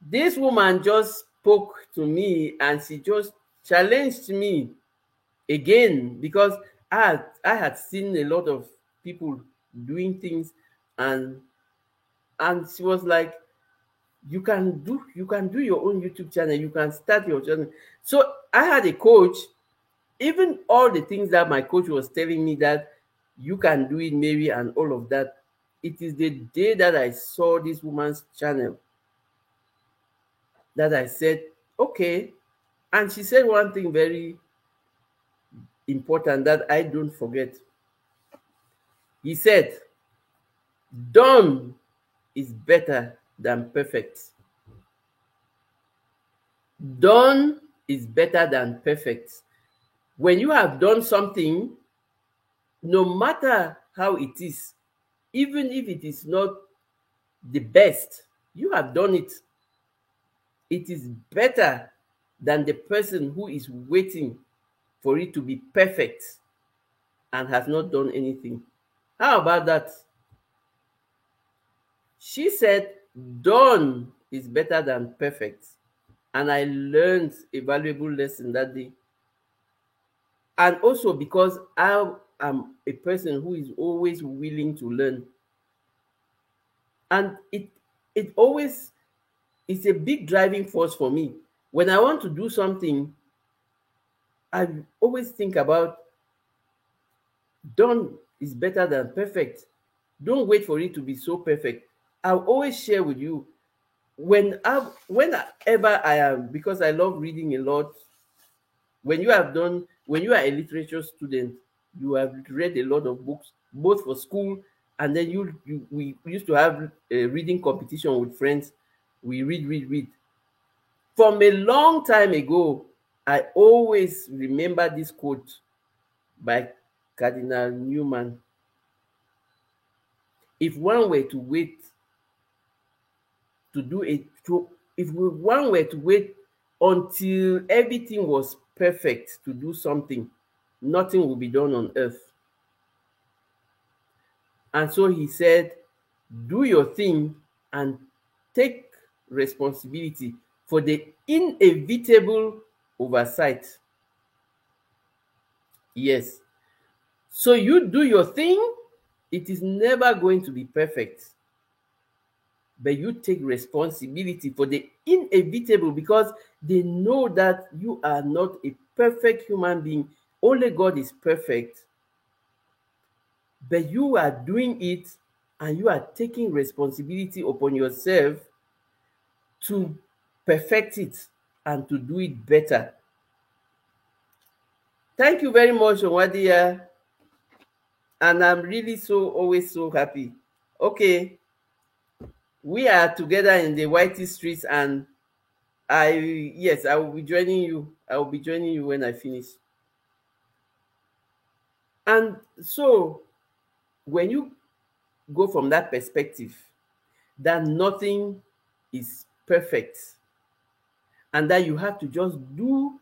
This woman just spoke to me, and she just challenged me again, because I had seen a lot of people doing things, and she was like, you can do your own YouTube channel, you can start your channel. So I had a coach. Even all the things that my coach was telling me, that you can do it, Mary, and all of that, it is the day that I saw this woman's channel that I said, okay. And she said one thing very important that I don't forget. He said, done is better than perfect. Done is better than perfect. When you have done something, no matter how it is, even if it is not the best, you have done it. It is better than the person who is waiting for it to be perfect and has not done anything. How about that? She said, done is better than perfect. And I learned a valuable lesson that day. And also because I am a person who is always willing to learn. And it always is a big driving force for me. When I want to do something, I always think about done is better than perfect. Don't wait for it to be so perfect. I'll always share with you whenever I am, because I love reading a lot. When you are a literature student, you have read a lot of books, both for school, and then we used to have a reading competition with friends. We read. From a long time ago, I always remember this quote by Cardinal Newman. If one were to wait to do it, one were to wait until everything was perfect to do something, nothing will be done on earth. And so he said, do your thing and take responsibility for the inevitable oversight. Yes. So you do your thing, it is never going to be perfect. But you take responsibility for the inevitable, because they know that you are not a perfect human being. Only God is perfect. But you are doing it, and you are taking responsibility upon yourself to perfect it and to do it better. Thank you very much, Onwadia. And I'm really always so happy. Okay, we are together in the Whitey streets, and I will be joining you. I will be joining you when I finish. And so when you go from that perspective, that nothing is perfect, and that you have to just do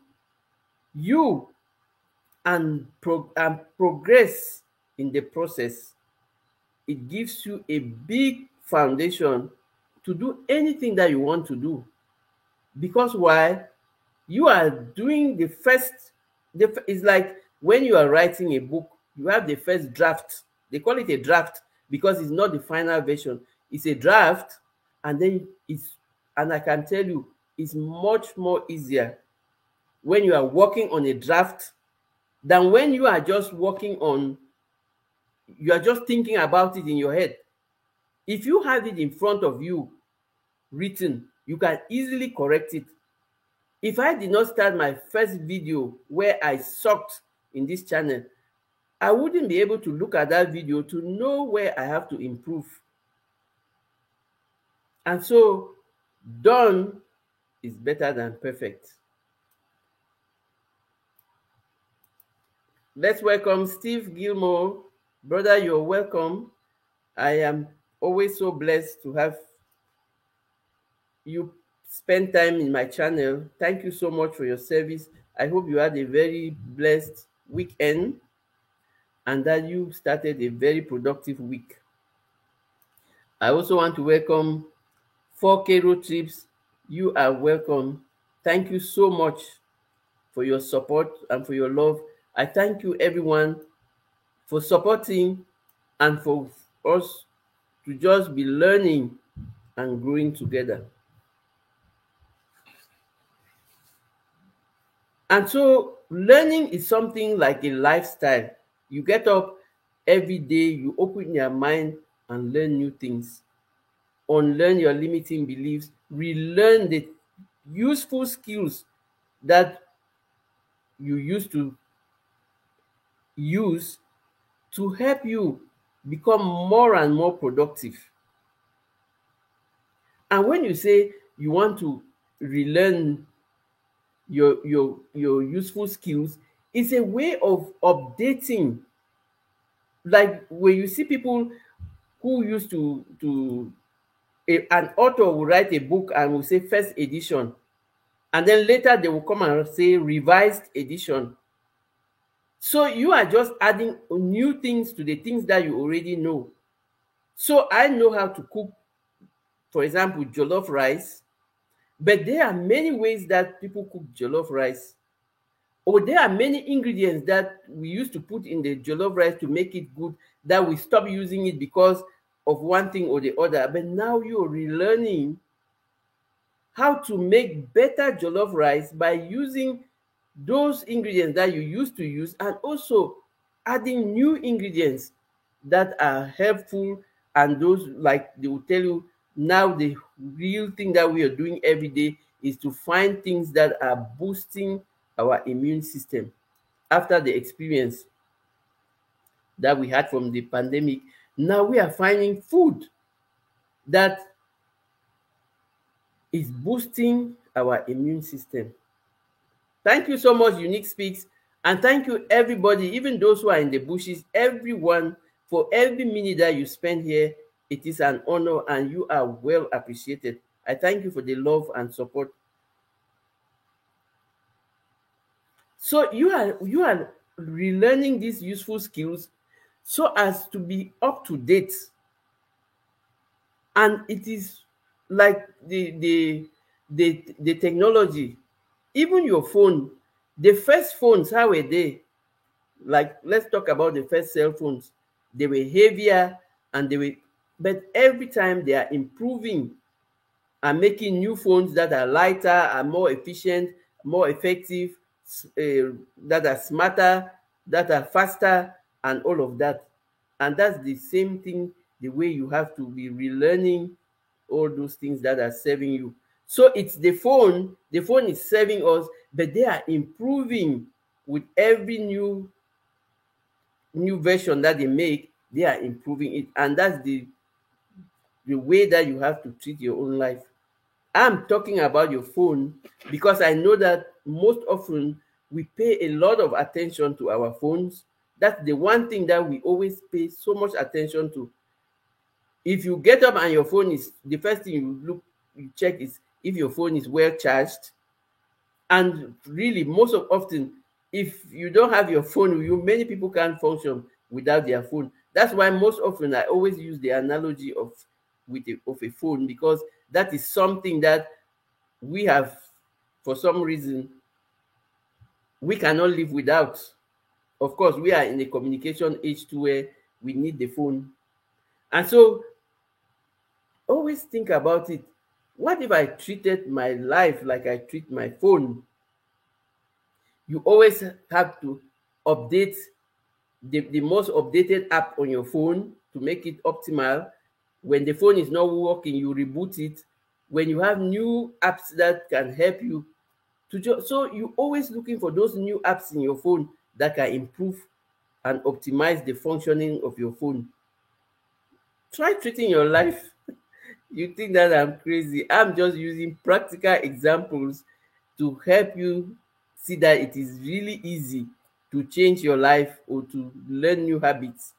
you and progress in the process, it gives you a big foundation to do anything that you want to do. Because why? You are doing the first, it's like when you are writing a book, you have the first draft. They call it a draft because it's not the final version. It's a draft, and then and I can tell you, it's much more easier when you are working on a draft than when you are just you are just thinking about it in your head. If you have it in front of you written, you can easily correct it. If I did not start my first video where I sucked in this channel, I wouldn't be able to look at that video to know where I have to improve. And so, done is better than perfect. Let's welcome Steve Gilmore. Brother, you're welcome. I am always so blessed to have you spend time in my channel. Thank you so much for your service. I hope you had a very blessed weekend and that you started a very productive week. I also want to welcome 4K Road Trips. You are welcome. Thank you so much for your support and for your love. I thank you, everyone, for supporting and for us to just be learning and growing together. And so learning is something like a lifestyle. You get up every day, you open your mind and learn new things. Unlearn your limiting beliefs, relearn the useful skills that you used to use to help you become more and more productive. And when you say you want to relearn your useful skills, it's a way of updating. Like when you see people who used an author will write a book and will say first edition, and then later they will come and say revised edition. So you are just adding new things to the things that you already know. So I know how to cook, for example, jollof rice, but there are many ways that people cook jollof rice. Or there are many ingredients that we used to put in the jollof rice to make it good that we stop using it because of one thing or the other, but now you're relearning how to make better jollof rice by using those ingredients that you used to use, and also adding new ingredients that are helpful, and those, like, they will tell you now, the real thing that we are doing every day is to find things that are boosting our immune system. After the experience that we had from the pandemic, now we are finding food that is boosting our immune system. Thank you so much, Unique Speaks. And thank you, everybody, even those who are in the bushes, everyone, for every minute that you spend here. It is an honor, and you are well appreciated. I thank you for the love and support. So you are relearning these useful skills so as to be up to date. And it is like the technology. Even your phone, the first phones, how were they? Like, let's talk about the first cell phones. They were heavier, and but every time they are improving and making new phones that are lighter and more efficient, more effective, that are smarter, that are faster, and all of that. And that's the same thing, the way you have to be relearning all those things that are serving you. So it's the phone is serving us, but they are improving with every new version that they make. They are improving it, and that's the way that you have to treat your own life. I'm talking about your phone because I know that most often we pay a lot of attention to our phones. That's the one thing that we always pay so much attention to. If you get up and your phone is, the first thing you check is if your phone is well charged. And really, most often, if you don't have your phone, many people can't function without their phone. That's why most often I always use the analogy of a phone, because that is something that we have, for some reason, we cannot live without. Of course, we are in a communication age too, where we need the phone. And so always think about it. What if I treated my life like I treat my phone? You always have to update the most updated app on your phone to make it optimal. When the phone is not working, you reboot it. When you have new apps that can help you so you always looking for those new apps in your phone that can improve and optimize the functioning of your phone. Try treating your life. You think that I'm crazy? I'm just using practical examples to help you see that it is really easy to change your life or to learn new habits.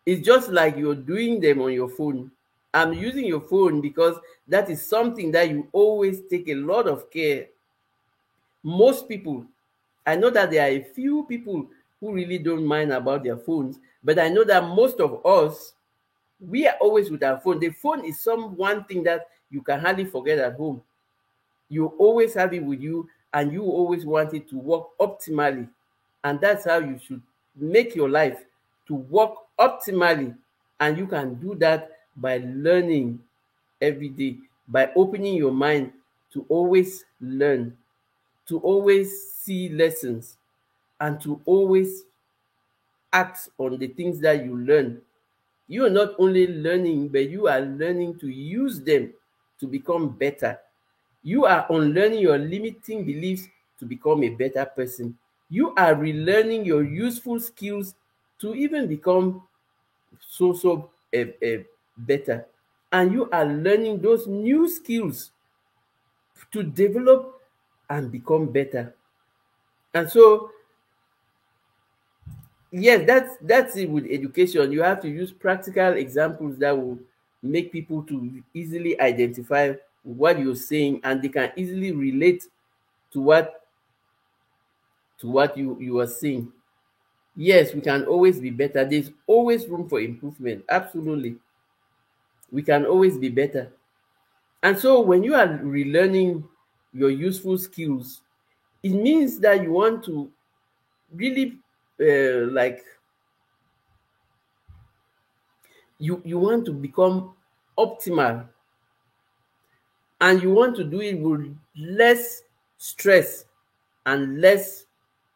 It's just like you're doing them on your phone. I'm using your phone because that is something that you always take a lot of care. Most people, I know that there are a few people who really don't mind about their phones, but I know that most of us, we are always with our phone. The phone is one thing that you can hardly forget at home. You always have it with you, and you always want it to work optimally. And that's how you should make your life to work optimally. And you can do that by learning every day, by opening your mind to always learn, to always see lessons, and to always act on the things that you learn. You are not only learning, but you are learning to use them to become better. You are unlearning your limiting beliefs to become a better person. You are relearning your useful skills to even become better. And you are learning those new skills to develop and become better. And so, yes, that's it with education. You have to use practical examples that will make people to easily identify what you're saying, and they can easily relate to what you are saying. Yes, we can always be better. There's always room for improvement. Absolutely. We can always be better. And so when you are relearning your useful skills, it means that you want to really You want to become optimal, and you want to do it with less stress and less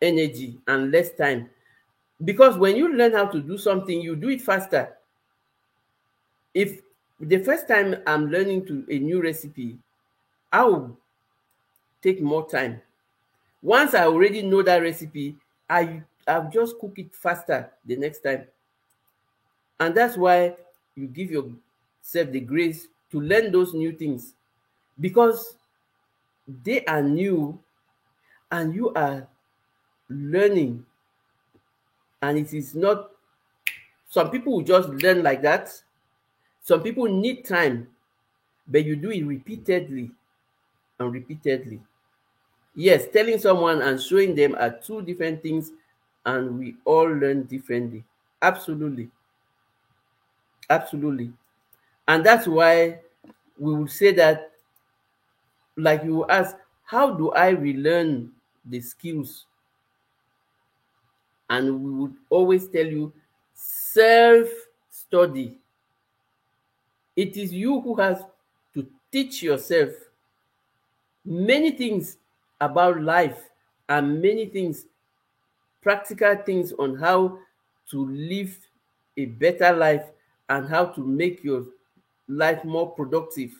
energy and less time. Because when you learn how to do something, you do it faster. If the first time I'm learning to a new recipe, I will take more time. Once I already know that recipe, I'll just cook it faster the next time. And that's why you give yourself the grace to learn those new things, because they are new and you are learning. And it is not, some people will just learn like that. Some people need time, but you do it repeatedly and repeatedly. Yes, telling someone and showing them are two different things, and we all learn differently. Absolutely. Absolutely. And that's why we will say that, like you will ask, how do I relearn the skills? And we would always tell you, self study. It is you who has to teach yourself many things about life, and many things, practical things on how to live a better life and how to make your life more productive,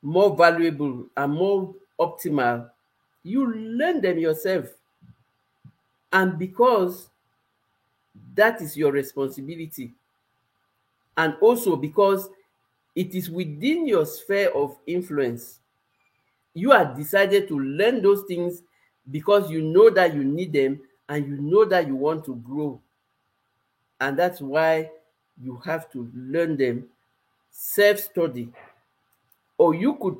more valuable, and more optimal. You learn them yourself. And because that is your responsibility, and also because it is within your sphere of influence, you have decided to learn those things because you know that you need them and you know that you want to grow. And that's why you have to learn them, self-study. Or you could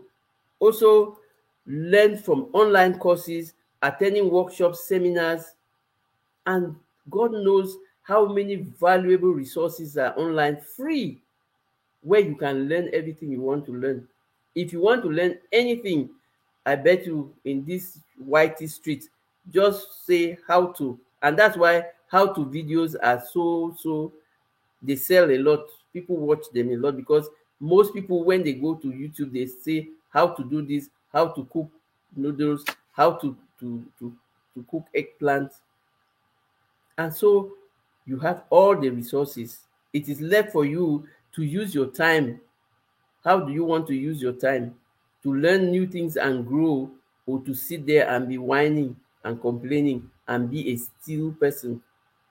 also learn from online courses, attending workshops, seminars, and God knows how many valuable resources are online free, where you can learn everything you want to learn. If you want to learn anything, I bet you in this whitey street, just say how to. And that's why how to videos are so, they sell a lot. People watch them a lot because most people, when they go to YouTube, they say how to do this, how to cook noodles, how to cook eggplant. And so you have all the resources. It is left for you to use your time. How do you want to use your time? To learn new things and grow, or to sit there and be whining and complaining and be a still person?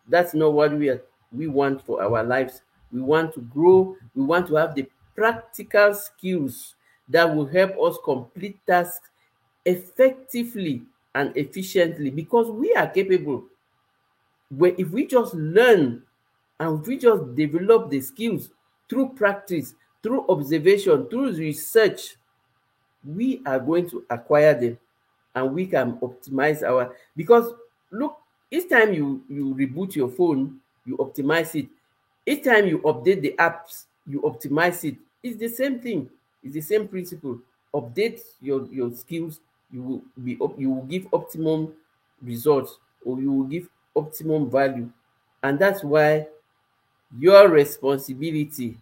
That's not what we want for our lives. We want to grow. We want to have the practical skills that will help us complete tasks effectively and efficiently, because we are capable. If we just learn and if we just develop the skills through practice, through observation, through research, we are going to acquire them, and we can optimize our, because look, each time you reboot your phone, you optimize it. Each time you update the apps, you optimize it. It's the same thing. It's the same principle. Update your skills, you will give optimum results, or you will give optimum value. And that's why your responsibility,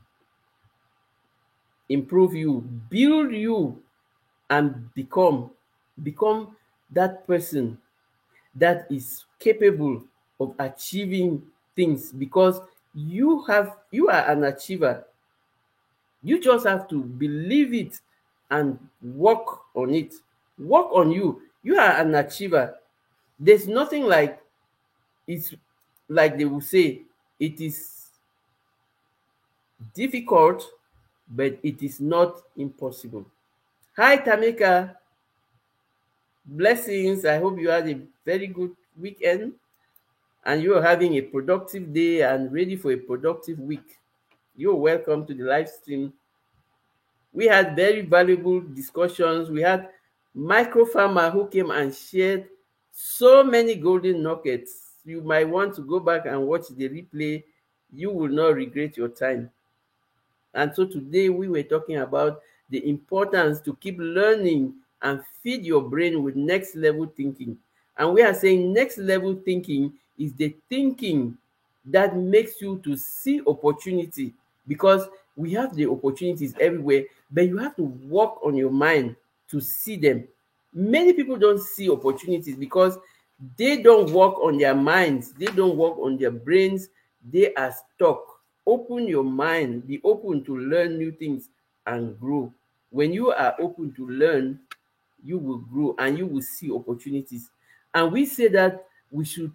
improve you, build you, and become that person that is capable of achieving things, because you are an achiever. You just have to believe it and work on it. Work on you. You are an achiever. There's nothing like, it's like they will say, it is difficult, but it is not impossible. Hi, Tamika. Blessings. I hope you had a very good weekend and you are having a productive day and ready for a productive week. You're welcome to the live stream. We had very valuable discussions. We had Micro Farmer who came and shared so many golden nuggets. You might want to go back and watch the replay. You will not regret your time. And so today we were talking about the importance to keep learning and feed your brain with next level thinking. And we are saying next level thinking is the thinking that makes you to see opportunity because we have the opportunities everywhere, but you have to work on your mind to see them. Many people don't see opportunities because they don't work on their minds, they don't work on their brains, they are stuck. Open your mind, be open to learn new things and grow. When you are open to learn, you will grow and you will see opportunities. And we say that we should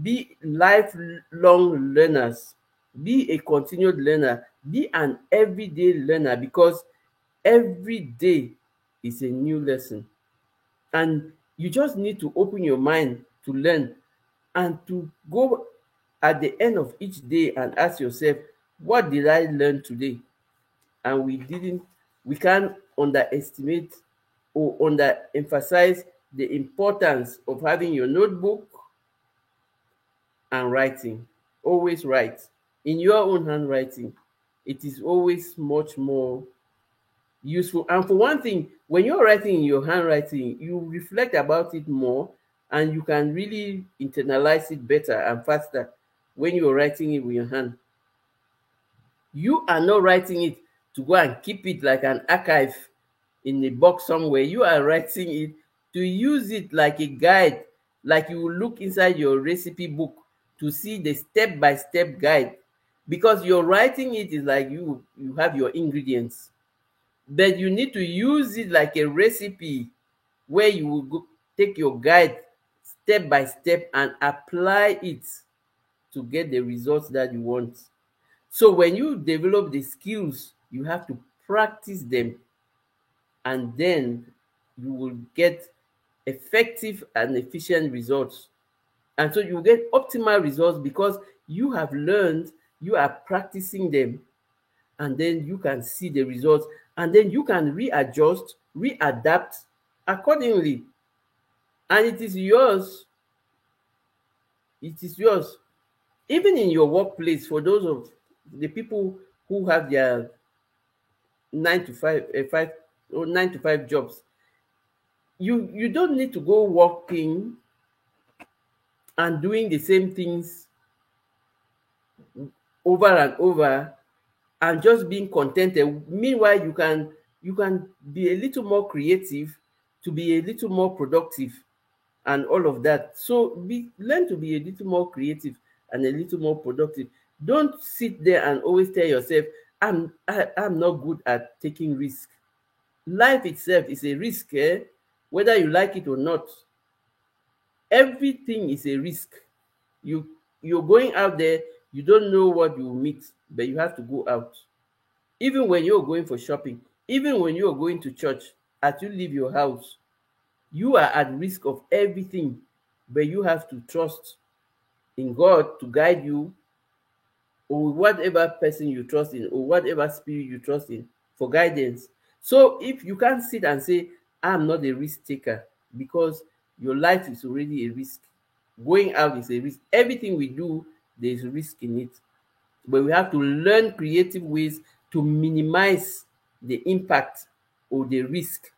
be lifelong learners, be a continued learner, be an everyday learner, because every day is a new lesson. And you just need to open your mind to learn and to go at the end of each day and ask yourself, what did I learn today? And we can't underestimate or underemphasize the importance of having your notebook and writing. Always write in your own handwriting. It is always much more useful. And for one thing, when you're writing in your handwriting, you reflect about it more and you can really internalize it better and faster when you're writing it with your hand. You are not writing it to go and keep it like an archive in a box somewhere. You are writing it to use it like a guide, like you will look inside your recipe book to see the step-by-step guide. Because you're writing it is like you have your ingredients, but you need to use it like a recipe where you will go, take your guide step by step and apply it to get the results that you want. So when you develop the skills, you have to practice them, and then you will get effective and efficient results. And so you will get optimal results because you have learned, you are practicing them, and then you can see the results, and then you can readjust, readapt accordingly. And it is yours. It is yours. Even in your workplace, for those of the people who have their 9 to 5, 9 to 5 jobs, you don't need to go working and doing the same things over and over and just being contented. Meanwhile, you can be a little more creative, to be a little more productive and all of that. So learn to be a little more creative and a little more productive. Don't sit there and always tell yourself, I'm not good at taking risk. Life itself is a risk, whether you like it or not. Everything is a risk. You're going out there, you don't know what you will meet, but you have to go out. Even when you're going for shopping, even when you're going to church, as you leave your house, you are at risk of everything, but you have to trust in God to guide you, or whatever person you trust in, or whatever spirit you trust in for guidance. So if you can't sit and say, I'm not a risk taker, because your life is already a risk. Going out is a risk. Everything we do, there's risk in it. But we have to learn creative ways to minimize the impact or the risk.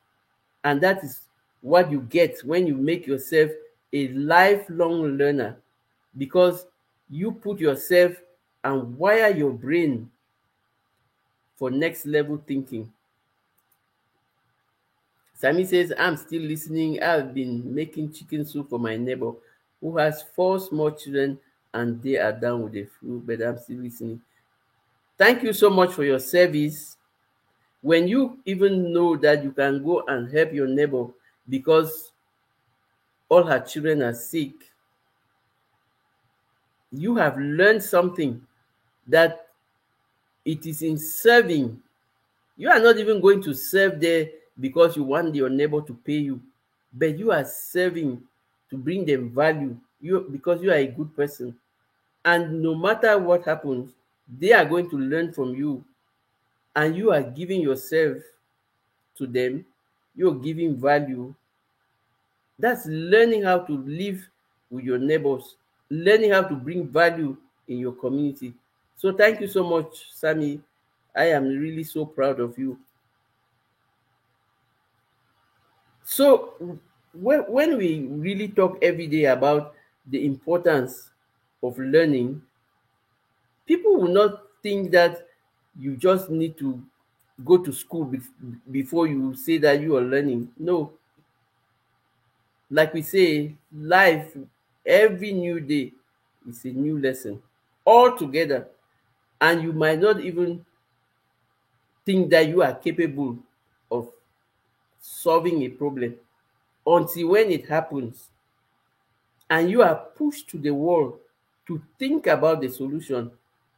And that is what you get when you make yourself a lifelong learner, because you put yourself and wire your brain for next level thinking. Sammy says, I'm still listening. I've been making chicken soup for my neighbor who has 4 small children and they are down with the flu, but I'm still listening. Thank you so much for your service. When you even know that you can go and help your neighbor because all her children are sick, you have learned something, that it is in serving. You are not even going to serve there because you want your neighbor to pay you, but you are serving to bring them value, because you are a good person. And no matter what happens, they are going to learn from you, and you are giving yourself to them. You're giving value. That's learning how to live with your neighbors, learning how to bring value in your community. So thank you so much, Sammy. I am really so proud of you. So when we really talk every day about the importance of learning, people will not think that you just need to go to school before you say that you are learning. No, like we say, life, every new day is a new lesson altogether, and you might not even think that you are capable of solving a problem until when it happens and you are pushed to the wall to think about the solution,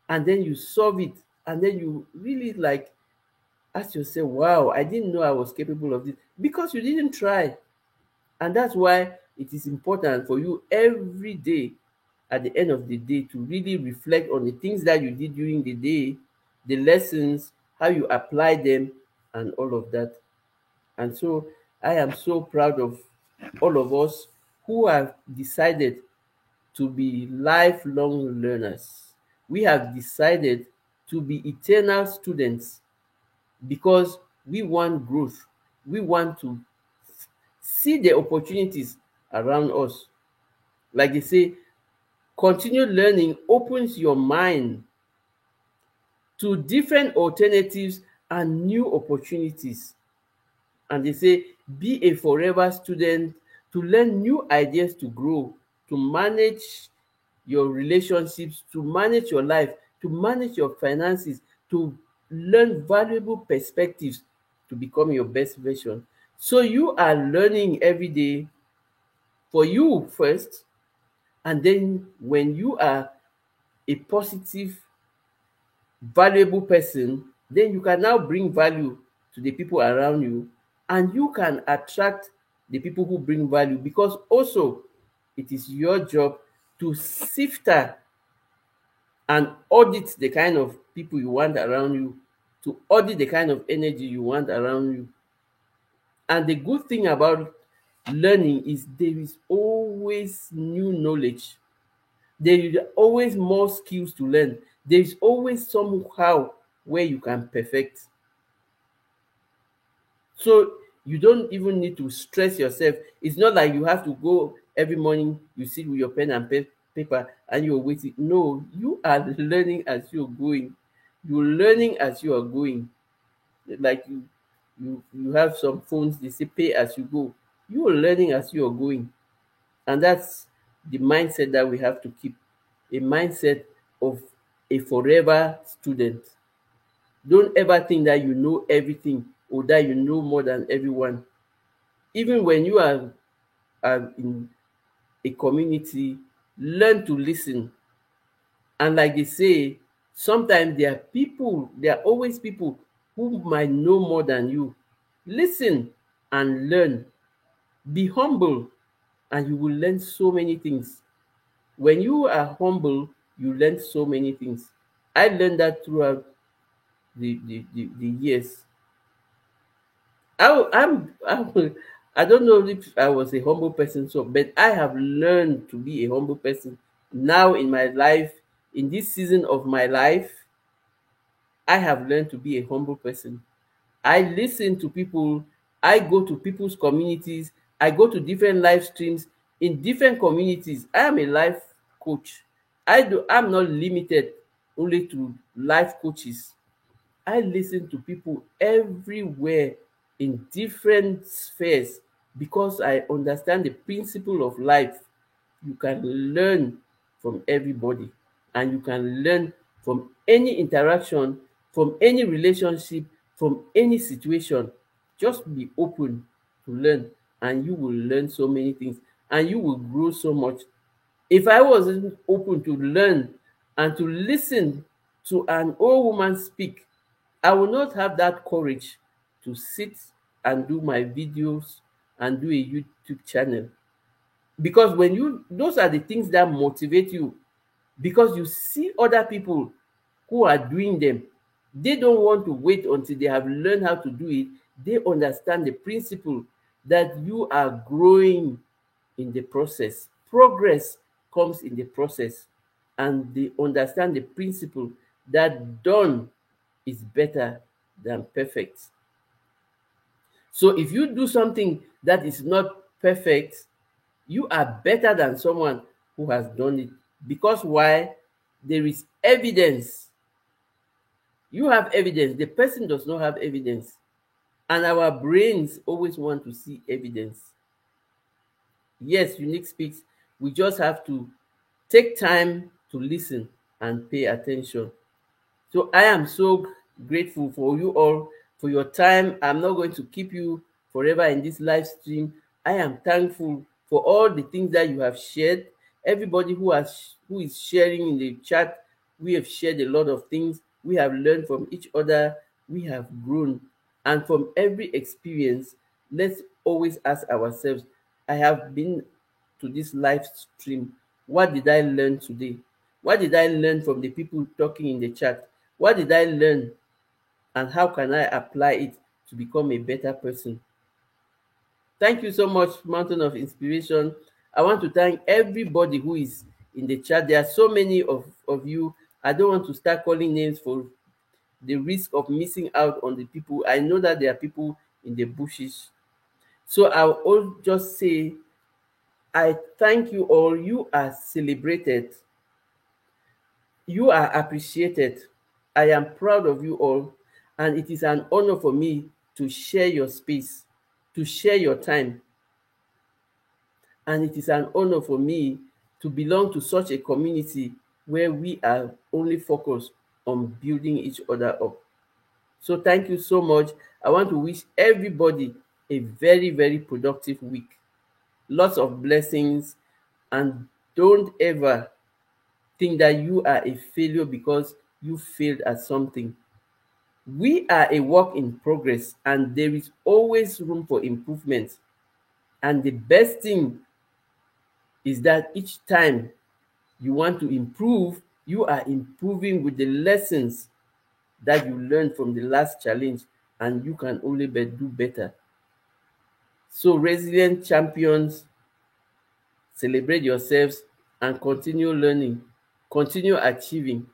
and then you solve it, and then you really like ask yourself, wow, I didn't know I was capable of this, because you didn't try. And that's why it is important for you every day, at the end of the day, to really reflect on the things that you did during the day, the lessons, how you apply them, and all of that. And so I am so proud of all of us who have decided to be lifelong learners. We have decided to be eternal students because we want growth. We want to see the opportunities around us. Like they say, continued learning opens your mind to different alternatives and new opportunities. And they say, be a forever student to learn new ideas, to grow, to manage your relationships, to manage your life, to manage your finances, to learn valuable perspectives, to become your best version. So you are learning every day for you first, and then when you are a positive, valuable person, then you can now bring value to the people around you, and you can attract the people who bring value, because also it is your job to sift and audit the kind of people you want around you, to audit the kind of energy you want around you. And the good thing about learning is there is always new knowledge. There is always more skills to learn. There is always somehow where you can perfect. So you don't even need to stress yourself. It's not like you have to go every morning, you sit with your pen and paper and you're waiting. No, you are learning as you're going. You're learning as you are going. Like you have some phones, they say pay as you go. You are learning as you are going. And that's the mindset that we have to keep, a mindset of a forever student. Don't ever think that you know everything or that you know more than everyone. Even when you are in a community, learn to listen. And like they say, sometimes there are always people who might know more than you. Listen and learn. Be humble, and you will learn so many things. When you are humble, you learn so many things. I learned that throughout the years. I don't know if I was a humble person, so but I have learned to be a humble person now in my life. In this season of my life, I have learned to be a humble person. I listen to people. I go to people's communities. I go to different live streams in different communities. I am a life coach. I'm not limited only to life coaches. I listen to people everywhere in different spheres because I understand the principle of life. You can learn from everybody, and you can learn from any interaction, from any relationship, from any situation. Just be open to learn, and you will learn so many things, and you will grow so much. If I wasn't open to learn and to listen to an old woman speak, I will not have that courage to sit and do my videos and do a YouTube channel. Because when you those are the things that motivate you, because you see other people who are doing them. They don't want to wait until they have learned how to do it. They understand the principle that you are growing in the process. Progress comes in the process, and they understand the principle that done is better than perfect. So if you do something that is not perfect, you are better than someone who has done it. Because why? There is evidence. You have evidence, the person does not have evidence. And our brains always want to see evidence. Yes, Unique Speaks, we just have to take time to listen and pay attention. So I am so grateful for you all for your time. I'm not going to keep you forever in this live stream. I am thankful for all the things that you have shared. Everybody who is sharing in the chat, we have shared a lot of things. We have learned from each other. We have grown. And from every experience, let's always ask ourselves, I have been to this live stream. What did I learn today? What did I learn from the people talking in the chat? What did I learn, and how can I apply it to become a better person? Thank you so much, Mountain of Inspiration. I want to thank everybody who is in the chat. There are so many of you. I don't want to start calling names for the risk of missing out on the people. I know that there are people in the bushes. So I'll all just say, I thank you all. You are celebrated. You are appreciated. I am proud of you all, and it is an honor for me to share your space, to share your time. And it is an honor for me to belong to such a community where we are only focused on building each other up. So thank you so much. I want to wish everybody a very, very productive week. Lots of blessings, and don't ever think that you are a failure because you failed at something. We are a work in progress, and there is always room for improvement. And the best thing is that each time you want to improve, you are improving with the lessons that you learned from the last challenge, and you can only do better. So, resilient champions, celebrate yourselves and continue learning, continue achieving,